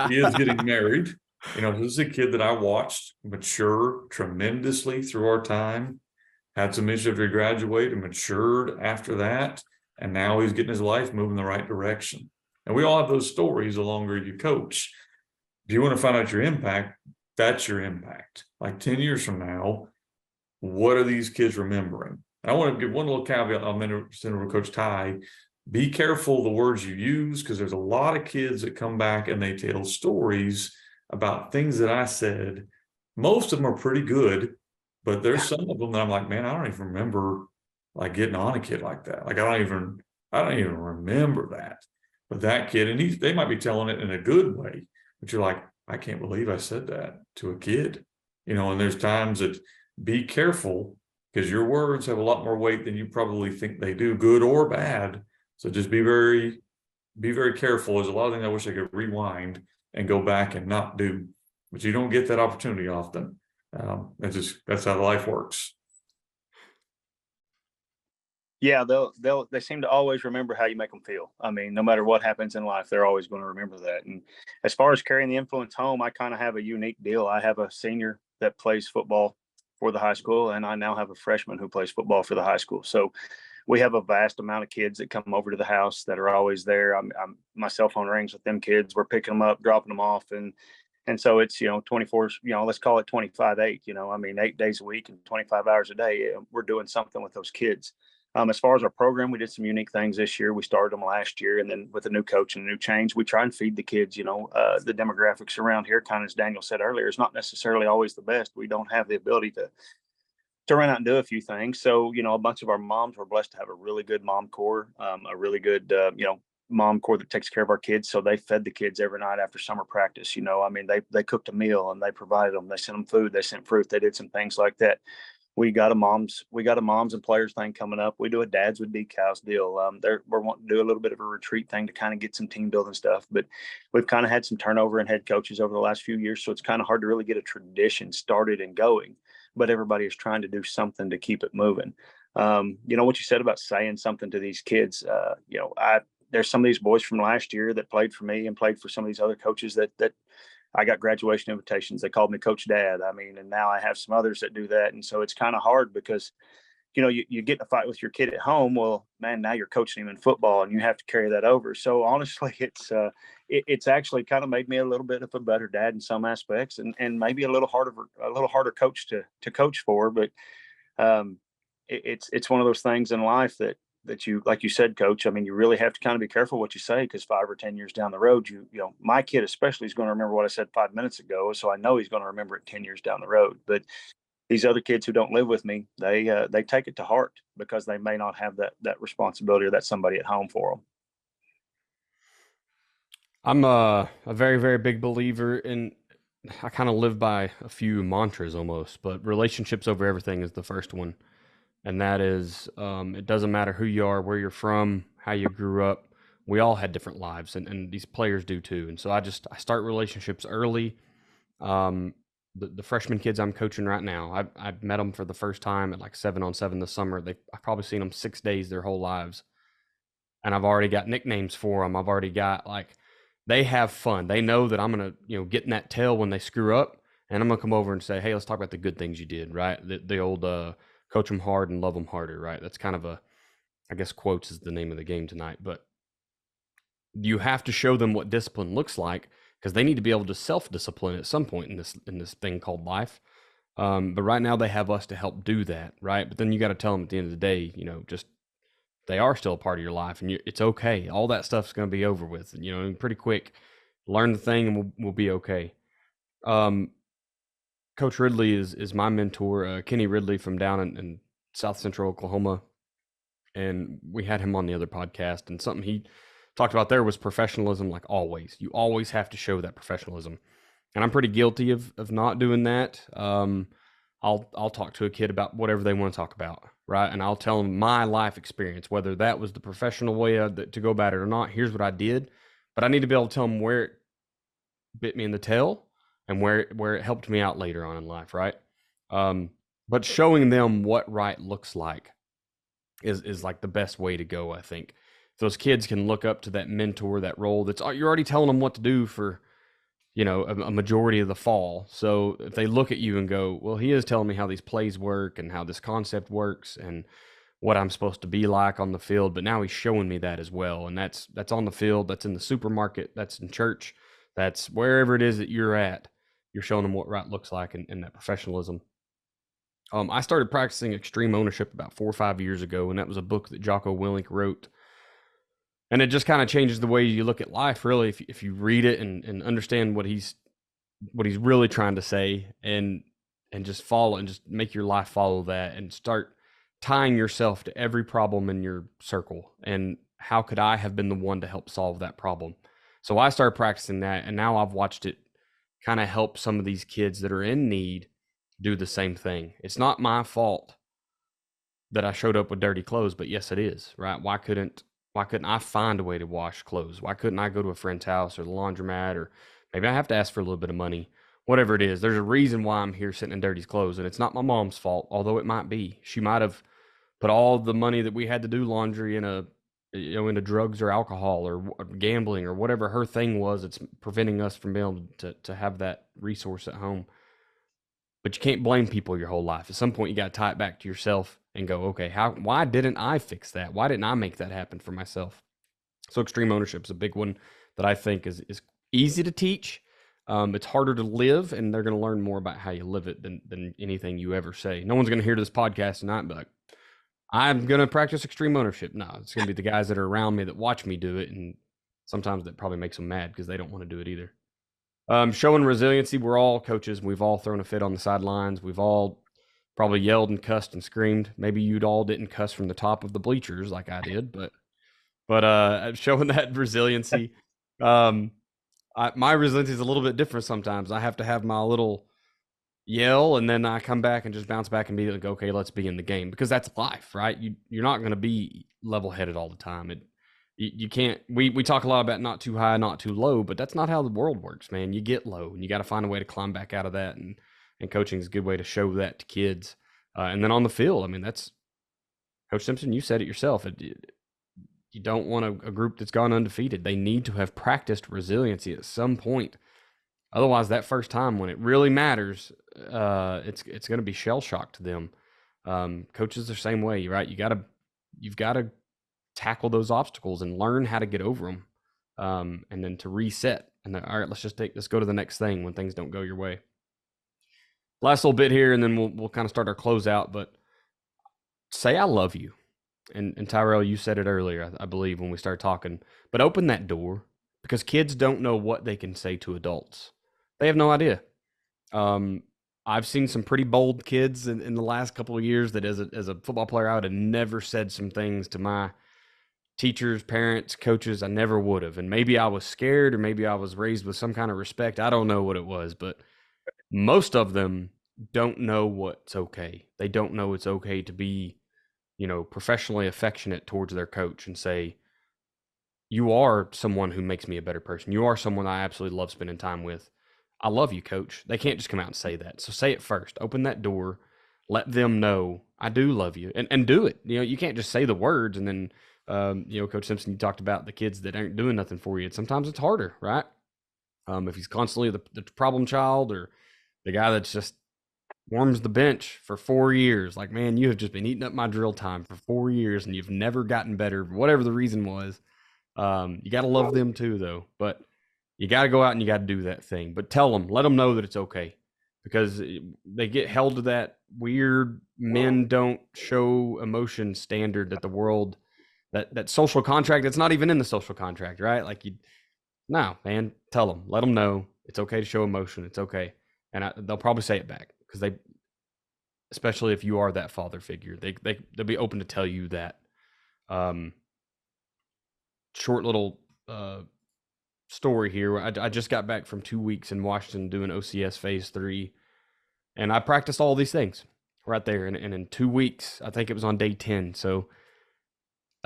he is getting married. This is a kid that I watched mature tremendously through our time, had some issues after he graduated, and matured after that. And now he's getting his life moving the right direction. And we all have those stories the longer you coach. If you want to find out your impact, that's your impact. Like 10 years from now, what are these kids remembering? I want to give one little caveat. I'm interested with Coach Ty. Be careful the words you use, because there's a lot of kids that come back and they tell stories about things that I said. Most of them are pretty good, but there's some of them that I'm like, man, I don't even remember like getting on a kid like that. Like I don't even remember that. But that kid, and they might be telling it in a good way, but you're like, I can't believe I said that to a kid. And there's times that be careful, because your words have a lot more weight than you probably think they do, good or bad. So just be very careful. There's a lot of things I wish I could rewind and go back and not do, but you don't get that opportunity often. That's how life works. Yeah, they seem to always remember how you make them feel. I mean, no matter what happens in life, they're always going to remember that. And as far as carrying the influence home, I kind of have a unique deal. I have a senior that plays football for the high school, and I now have a freshman who plays football for the high school. So we have a vast amount of kids that come over to the house that are always there. My cell phone rings with them kids. We're picking them up, dropping them off, and so it's 24. Let's call it 25/8. I mean, 8 days a week and 25 hours a day. We're doing something with those kids. As far as our program, we did some unique things this year. We started them last year, and then with a new coach and a new change, we try and feed the kids. The demographics around here, kind of as Daniel said earlier, is not necessarily always the best. We don't have the ability to run out and do a few things. So, a bunch of our moms were blessed to have a really good mom core, a really good, mom core that takes care of our kids. So they fed the kids every night after summer practice. I mean, they cooked a meal and they provided them. They sent them food. They sent fruit. They did some things like that. We got a moms and players thing coming up. We do a dads with decals deal. We're wanting to do a little bit of a retreat thing to kind of get some team building stuff, but we've kind of had some turnover in head coaches over the last few years. So it's kind of hard to really get a tradition started and going, but everybody is trying to do something to keep it moving. What you said about saying something to these kids, there's some of these boys from last year that played for me and played for some of these other coaches that I got graduation invitations. They called me Coach Dad. I mean, and now I have some others that do that. And so it's kind of hard because, you get in a fight with your kid at home. Well, man, now you're coaching him in football and you have to carry that over. So honestly, it's actually kind of made me a little bit of a better dad in some aspects, and maybe a little harder coach to coach for. But it's one of those things in life that you, like you said, Coach, I mean, you really have to kind of be careful what you say, because 5 or 10 years down the road, my kid especially is going to remember what I said 5 minutes ago. So I know he's going to remember it 10 years down the road. But these other kids who don't live with me, they take it to heart because they may not have that responsibility or that somebody at home for them. I'm a very, very big believer in, I kind of live by a few mantras almost, but relationships over everything is the first one. And that is, it doesn't matter who you are, where you're from, how you grew up. We all had different lives, and these players do too. And so I start relationships early. The freshman kids I'm coaching right now, I've met them for the first time at like 7-on-7 this summer. I've probably seen them 6 days their whole lives. And I've already got nicknames for them. I've already got, like, they have fun. They know that I'm going to, get in that tail when they screw up. And I'm going to come over and say, hey, let's talk about the good things you did, right? The old, coach them hard and love them harder, right? That's kind of I guess quotes is the name of the game tonight, but you have to show them what discipline looks like, because they need to be able to self-discipline at some point in this thing called life. But right now they have us to help do that, right? But then you got to tell them at the end of the day, just they are still a part of your life, and it's okay. All that stuff's going to be over with, pretty quick. Learn the thing, and we'll be okay. Coach Ridley is my mentor, Kenny Ridley from down in South Central Oklahoma. And we had him on the other podcast, and something he talked about there was professionalism. Like always, you always have to show that professionalism. And I'm pretty guilty of not doing that. I'll talk to a kid about whatever they want to talk about, right? And I'll tell them my life experience, whether that was the professional way to go about it or not. Here's what I did. But I need to be able to tell them where it bit me in the tail and where it helped me out later on in life, right? But showing them what right looks like is like the best way to go, I think. If those kids can look up to that mentor, that role, you're already telling them what to do for, a majority of the fall. So if they look at you and go, well, he is telling me how these plays work and how this concept works and what I'm supposed to be like on the field, but now he's showing me that as well. And that's on the field, that's in the supermarket, that's in church, that's wherever it is that you're at. You're showing them what right looks like in that professionalism. I started practicing extreme ownership about 4 or 5 years ago, and that was a book that Jocko Willink wrote. And it just kind of changes the way you look at life, really, if you read it and understand what he's really trying to say, and just follow and just make your life follow that, and start tying yourself to every problem in your circle. And how could I have been the one to help solve that problem? So I started practicing that, and now I've watched it kind of help some of these kids that are in need do the same thing. It's not my fault that I showed up with dirty clothes, but yes, it is, right? Why couldn't I find a way to wash clothes? Why couldn't I go to a friend's house or the laundromat, or maybe I have to ask for a little bit of money? Whatever it is, there's a reason why I'm here sitting in dirty clothes, and it's not my mom's fault, although it might be. She might have put all the money that we had to do laundry into drugs or alcohol or gambling or whatever her thing was. It's preventing us from being able to have that resource at home. But you can't blame people your whole life. At some point, you got to tie it back to yourself and go, okay, why didn't I fix that? Why didn't I make that happen for myself? So extreme ownership is a big one that I think is easy to teach. It's harder to live, and they're going to learn more about how you live it than anything you ever say. No one's going to hear this podcast tonight and be like, I'm going to practice extreme ownership. No, it's going to be the guys that are around me that watch me do it, and sometimes that probably makes them mad because they don't want to do it either. Showing resiliency. We're all coaches. We've all thrown a fit on the sidelines. We've all probably yelled and cussed and screamed. Maybe you all didn't cuss from the top of the bleachers like I did, but showing that resiliency. My resiliency is a little bit different sometimes. I have to have my little yell, and then I come back and just bounce back and be like, okay, let's be in the game, because that's life, right? You're not going to be level-headed all the time. You can't. We talk a lot about not too high, not too low, but that's not how the world works, man. You get low, and you got to find a way to climb back out of that. And coaching is a good way to show that to kids. And then on the field, I mean, that's Coach Simpson. You said it yourself. You don't want a group that's gone undefeated. They need to have practiced resiliency at some point. Otherwise, that first time when it really matters, it's going to be shell shock to them. Coaches are the same way, right? You've got to tackle those obstacles and learn how to get over them, and then to reset. And then, all right, let's go to the next thing when things don't go your way. Last little bit here, and then we'll kind of start our closeout. But say I love you, and Tyrell, you said it earlier, I believe, when we started talking. But open that door, because kids don't know what they can say to adults. They have no idea. I've seen some pretty bold kids in the last couple of years that as a football player, I would have never said some things to my teachers, parents, coaches. I never would have. And maybe I was scared, or maybe I was raised with some kind of respect. I don't know what it was, but most of them don't know what's okay. They don't know it's okay to be, professionally affectionate towards their coach and say, you are someone who makes me a better person. You are someone I absolutely love spending time with. I love you, coach. They can't just come out and say that. So say it first. Open that door. Let them know I do love you, and do it. You can't just say the words and then, Coach Simpson, you talked about the kids that aren't doing nothing for you. Sometimes it's harder, right? If he's constantly the problem child, or the guy that's just warms the bench for 4 years, like, man, you have just been eating up my drill time for 4 years and you've never gotten better, whatever the reason was. You got to love them too, though. But you got to go out and you got to do that thing. But let them know that it's okay, because they get held to that weird men don't show emotion standard that the world, that social contract that's not even in the social contract, right? Like, no, man, tell them, let them know it's okay to show emotion. It's okay. And they'll probably say it back, because especially if you are that father figure, they'll be open to tell you that. Short little story here. I just got back from 2 weeks in Washington doing OCS Phase 3, and I practiced all these things right there. And in 2 weeks, I think it was on day 10. So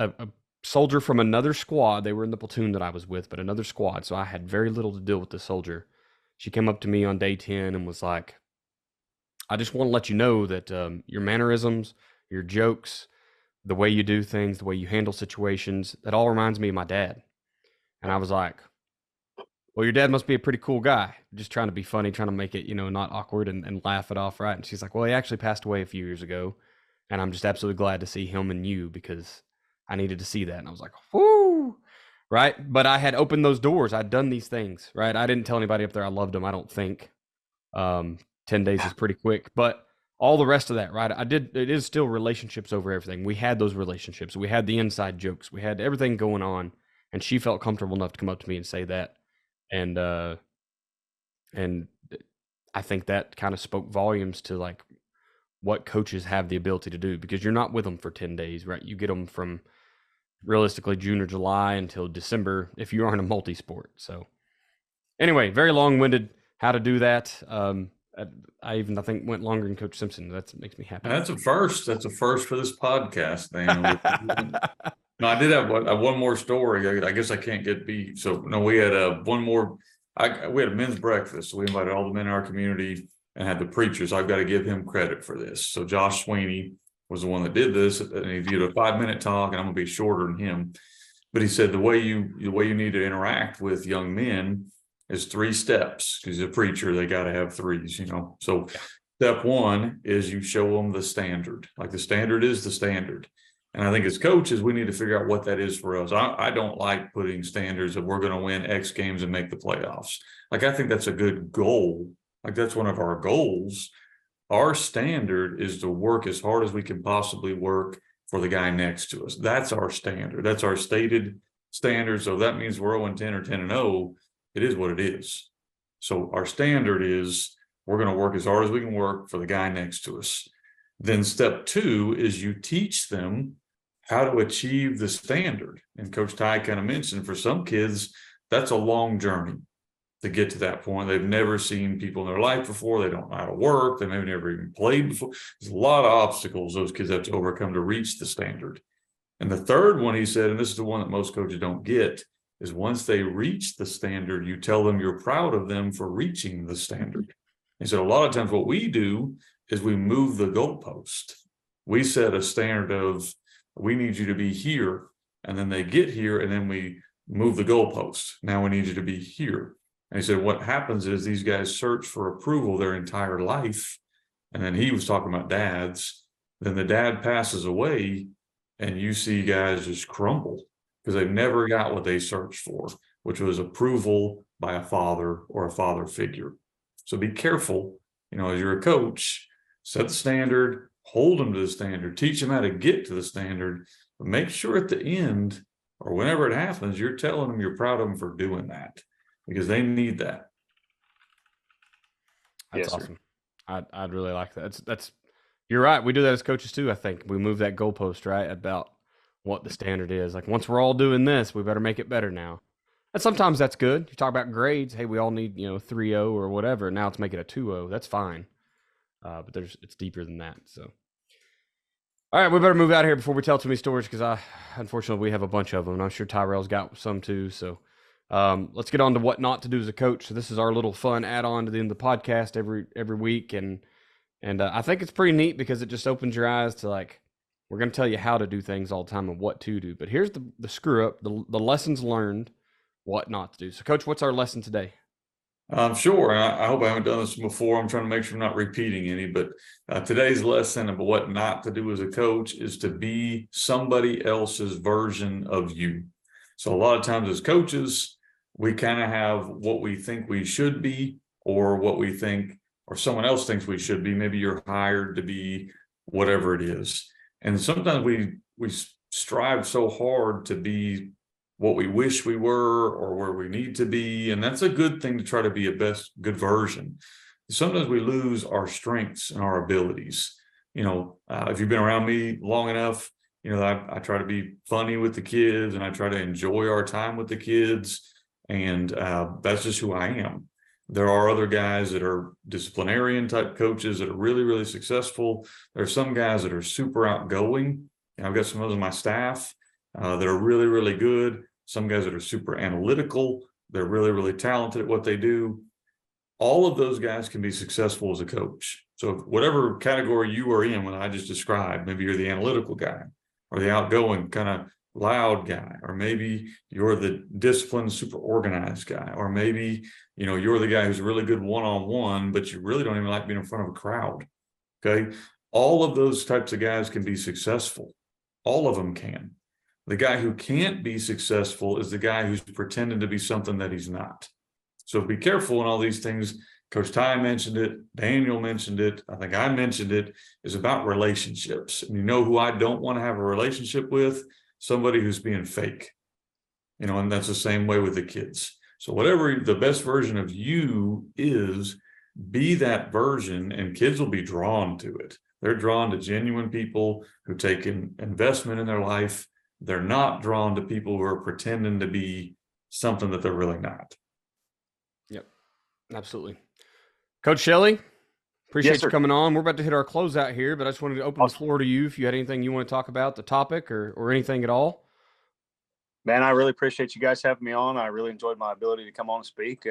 a soldier from another squad, they were in the platoon that I was with, but another squad, so I had very little to deal with the soldier. She came up to me on day 10 and was like, I just want to let you know that your mannerisms, your jokes, the way you do things, the way you handle situations, that all reminds me of my dad. And I was like, well, your dad must be a pretty cool guy, just trying to be funny, trying to make it, not awkward, and laugh it off, right? And she's like, well, he actually passed away a few years ago, and I'm just absolutely glad to see him and you, because I needed to see that. And I was like, whoo, right? But I had opened those doors. I'd done these things, right? I didn't tell anybody up there I loved them, I don't think. 10 days is pretty quick, but all the rest of that, right? It is still relationships over everything. We had those relationships. We had the inside jokes. We had everything going on. And she felt comfortable enough to come up to me and say that. And I think that kind of spoke volumes to like what coaches have the ability to do, because you're not with them for 10 days, right? You get them from realistically June or July until December if you aren't a multi-sport. So anyway, very long-winded how to do that. I think went longer than Coach Simpson. That makes me happy. That's a first. That's a first for this podcast, man. No, I did have one more story. I guess I can't get beat. So no, we had one more. We had a men's breakfast. So we invited all the men in our community and had the preachers. I've got to give him credit for this. So Josh Sweeney was the one that did this, and he did a 5-minute talk, and I'm gonna be shorter than him. But he said the way you need to interact with young men is 3 steps, because he's a preacher, they got to have 3s, you know. So step 1 is you show them the standard. Like the standard is the standard. And I think as coaches, we need to figure out what that is for us. I don't like putting standards that we're going to win X games and make the playoffs. Like, I think that's a good goal. Like, that's one of our goals. Our standard is to work as hard as we can possibly work for the guy next to us. That's our standard. That's our stated standard. So that means we're 0-10 or 10-0. It is what it is. So our standard is we're going to work as hard as we can work for the guy next to us. Then step 2 is you teach them how to achieve the standard. And Coach Ty kind of mentioned, for some kids, that's a long journey to get to that point. They've never seen people in their life before. They don't know how to work. They maybe never even played before. There's a lot of obstacles those kids have to overcome to reach the standard. And the third one, he said, and this is the one that most coaches don't get, is once they reach the standard, you tell them you're proud of them for reaching the standard. He said a lot of times what we do is we move the goalpost. We set a standard of, we need you to be here, and then they get here, and then we move the goalpost. Now we need you to be here. And he said what happens is these guys search for approval their entire life. And then he was talking about dads. Then the dad passes away, and you see guys just crumble because they've never got what they searched for, which was approval by a father or a father figure. So be careful, you know, as you're a coach, set the standard, hold them to the standard, teach them how to get to the standard, but make sure at the end or whenever it happens, you're telling them you're proud of them for doing that, because they need that. That's awesome. I'd really like that. That's you're right. We do that as coaches too. I think we move that goalpost, right, about what the standard is. Like, once we're all doing this, we better make it better now. And sometimes that's good. You talk about grades. Hey, we all need, 3.0 or whatever. Now let's make it a 2.0. That's fine. But it's deeper than that. So, all right, we better move out of here before we tell too many stories, because unfortunately we have a bunch of them, and I'm sure Tyrell's got some too. So let's get on to what not to do as a coach. So this is our little fun add-on to the end of the podcast every week, and I think it's pretty neat because it just opens your eyes to, like, we're going to tell you how to do things all the time and what to do. But here's the screw up, the lessons learned, what not to do. So, Coach, what's our lesson today? Sure. And I hope I haven't done this before. I'm trying to make sure I'm not repeating any, but today's lesson of what not to do as a coach is to be somebody else's version of you. So a lot of times as coaches, we kind of have what we think we should be, or what we think, or someone else thinks we should be. Maybe you're hired to be whatever it is. And sometimes we strive so hard to be what we wish we were or where we need to be. And that's a good thing, to try to be a good version. Sometimes we lose our strengths and our abilities. If you've been around me long enough, I try to be funny with the kids, and I try to enjoy our time with the kids. And that's just who I am. There are other guys that are disciplinarian type coaches that are really, really successful. There are some guys that are super outgoing. I've got some others on my staff that are really, really good. Some guys that are super analytical. They're really, really talented at what they do. All of those guys can be successful as a coach. So whatever category you are in, when I just described, maybe you're the analytical guy or the outgoing kind of loud guy, or maybe you're the disciplined, super organized guy, or maybe, you're the guy who's really good one-on-one, but you really don't even like being in front of a crowd. Okay. All of those types of guys can be successful. All of them can. The guy who can't be successful is the guy who's pretending to be something that he's not. So be careful in all these things. Coach Ty mentioned it, Daniel mentioned it, I think I mentioned it, is about relationships. And you know who I don't want to have a relationship with? Somebody who's being fake. And that's the same way with the kids. So whatever the best version of you is, be that version, and kids will be drawn to it. They're drawn to genuine people who take an investment in their life. They're not drawn to people who are pretending to be something that they're really not. Yep, absolutely. Coach Shelley, appreciate Yes, sir. you coming on. We're about to hit our closeout here, but I just wanted to open the floor to you if you had anything you want to talk about, the topic or anything at all. Man, I really appreciate you guys having me on. I really enjoyed my ability to come on and speak.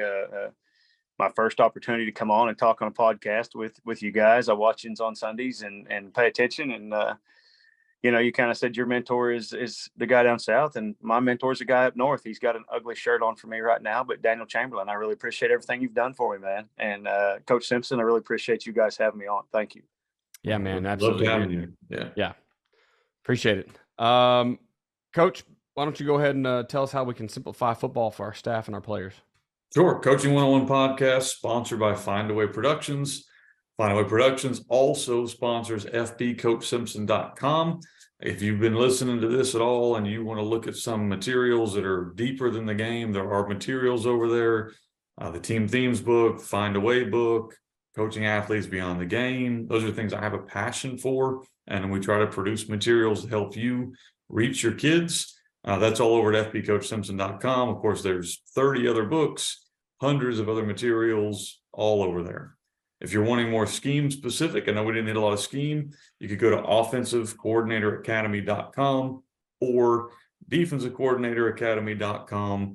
My first opportunity to come on and talk on a podcast with you guys. I watch yous on Sundays and pay attention. And you kind of said your mentor is the guy down south, and my mentor is the guy up north. He's got an ugly shirt on for me right now, but Daniel Chamberlain, I really appreciate everything you've done for me, man. And Coach Simpson, I really appreciate you guys having me on. Thank you. Yeah, man, absolutely. Love having you. Yeah, appreciate it. Coach, why don't you go ahead and tell us how we can simplify football for our staff and our players? Sure. Coaching 101 podcast, sponsored by Find Away Productions. Find Away Productions also sponsors fbcoachsimpson.com. If you've been listening to this at all and you want to look at some materials that are deeper than the game, there are materials over there. The Team Themes book, Find Away book, Coaching Athletes Beyond the Game. Those are things I have a passion for, and we try to produce materials to help you reach your kids. That's all over at fbcoachsimpson.com. Of course, there's 30 other books, hundreds of other materials all over there. If you're wanting more scheme specific, I know we didn't hit a lot of scheme, you could go to offensivecoordinatoracademy.com or defensivecoordinatoracademy.com.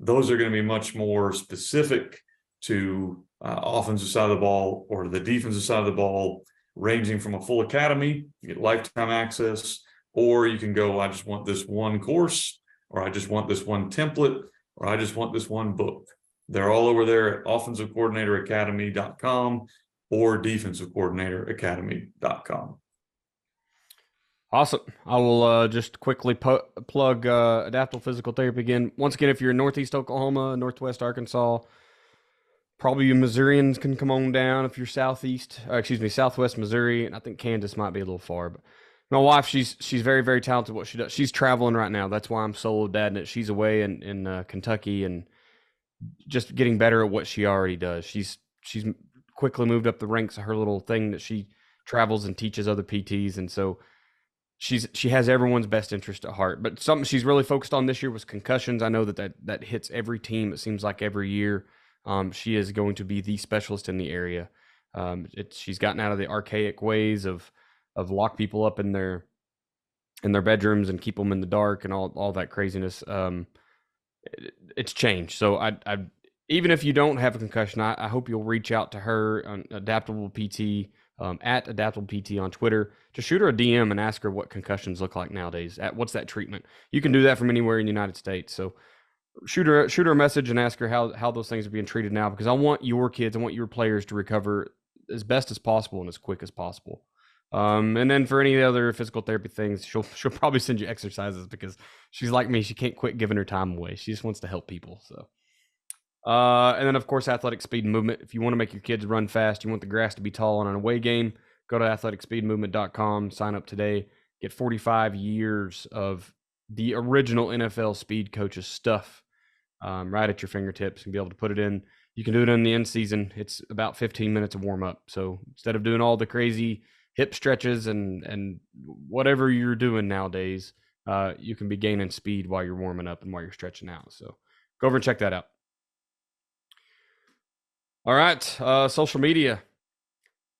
Those are going to be much more specific to offensive side of the ball or the defensive side of the ball, ranging from a full academy, you get lifetime access, or you can go, I just want this one course, or I just want this one template, or I just want this one book. They're all over there at offensivecoordinatoracademy.com or defensivecoordinatoracademy.com. Awesome. I will just quickly plug Adaptable Physical Therapy again. Once again, if you're in Northeast Oklahoma, Northwest Arkansas, probably you Missourians can come on down. If you're Southwest Missouri, and I think Kansas might be a little far, but my wife, she's very, very talented at what she does. She's traveling right now. That's why I'm solo dadding it. She's away in Kentucky and just getting better at what she already does. She's quickly moved up the ranks of her little thing that she travels and teaches other PTs, and so she has everyone's best interest at heart. But something she's really focused on this year was concussions. I know that hits every team. It seems like every year. She is going to be the specialist in the area. She's gotten out of the archaic ways of lock people up in their bedrooms and keep them in the dark and all that craziness. It's changed. So I even if you don't have a concussion, I hope you'll reach out to her on Adaptable PT, at Adaptable PT on Twitter. Just shoot her a DM and ask her what concussions look like nowadays. What's that treatment? You can do that from anywhere in the United States. So shoot her a message and ask her how those things are being treated now, because I want your kids, I want your players to recover as best as possible and as quick as possible. And then for any other physical therapy things, she'll probably send you exercises, because she's like me. She can't quit giving her time away. She just wants to help people. So, and then of course, athletic speed and movement. If you want to make your kids run fast, you want the grass to be tall on an away game, go to athleticspeedmovement.com, sign up today, get 45 years of the original NFL speed coaches stuff, right at your fingertips, and be able to put it in. You can do it in the end season. It's about 15 minutes of warm up. So instead of doing all the crazy hip stretches and whatever you're doing nowadays, you can be gaining speed while you're warming up and while you're stretching out. So go over and check that out. All right, social media.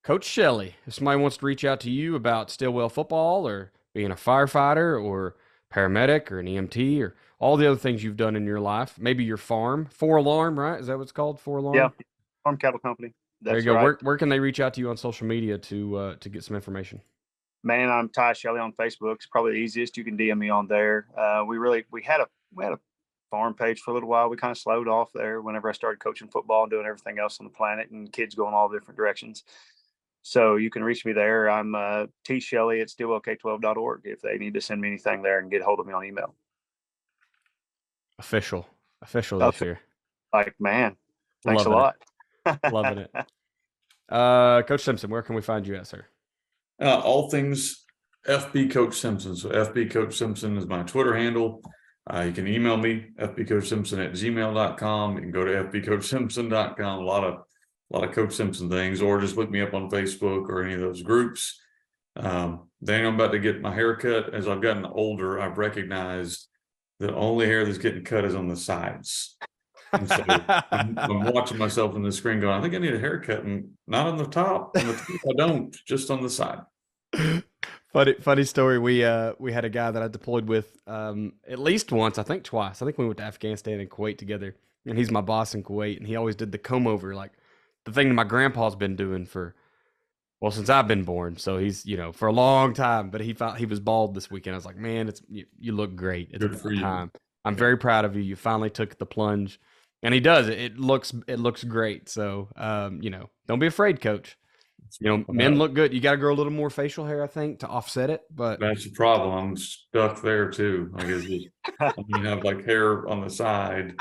Coach Shelley, if somebody wants to reach out to you about Stillwell football or being a firefighter or paramedic or an EMT or all the other things you've done in your life, maybe your farm, 4-Alarm, right? Is that what it's called, 4-Alarm? Yeah, Farm Cattle Company. There you go. Right. Where can they reach out to you on social media to get some information? Man, I'm Ty Shelley on Facebook. It's probably the easiest. You can DM me on there. We had a farm page for a little while. We kind of slowed off there whenever I started coaching football and doing everything else on the planet, and kids going all different directions. So you can reach me there. I'm tshelley@stillwellk12.org if they need to send me anything there, and get a hold of me on email. Official this year. Like, man, thanks Loving a lot. Loving it. Coach Simpson, where can we find you at, sir? All things FB Coach Simpson. So FB Coach Simpson is my Twitter handle. You can email me, fbcoachsimpson@gmail.com. You can go to fbcoachsimpson.com. A lot of Coach Simpson things, or just look me up on Facebook or any of those groups. Then I'm about to get my hair cut. As I've gotten older, I've recognized the only hair that's getting cut is on the sides. And so I'm watching myself in the screen going, I think I need a haircut, and not on the top. On the top, I don't, just on the side. Funny story. We had a guy that I deployed with at least once, I think twice. I think we went to Afghanistan and Kuwait together, and he's my boss in Kuwait, and he always did the comb over, like the thing that my grandpa's been doing since I've been born. So he's, for a long time, but he was bald this weekend. I was like, man, you look great. It's Good for you. time. I'm very proud of you. You finally took the plunge, and he does it. It looks great. So, don't be afraid, Coach. Men look good. You got to grow a little more facial hair, I think, to offset it. But that's the problem. I'm stuck there too. I guess I'm gonna have like hair on the side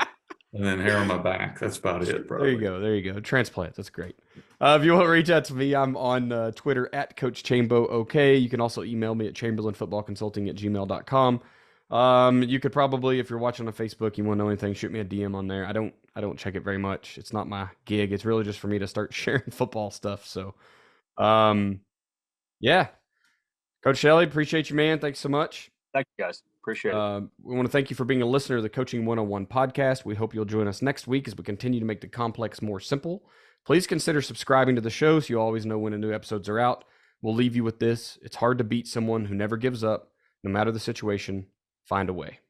and then hair on my back. That's about it, probably. There you go. Transplant. That's great. If you want to reach out to me, I'm on Twitter at Coach Chambo. Okay. You can also email me at chamberlainfootballconsulting@gmail.com. You could probably, if you're watching on Facebook, you want to know anything, shoot me a DM on there. I don't check it very much. It's not my gig. It's really just for me to start sharing football stuff. So, yeah. Coach Shelley, appreciate you, man. Thanks so much. Thank you, guys. Appreciate it. We want to thank you for being a listener to the Coaching 101 podcast. We hope you'll join us next week as we continue to make the complex more simple. Please consider subscribing to the show so you always know when the new episodes are out. We'll leave you with this. It's hard to beat someone who never gives up. No matter the situation, find a way.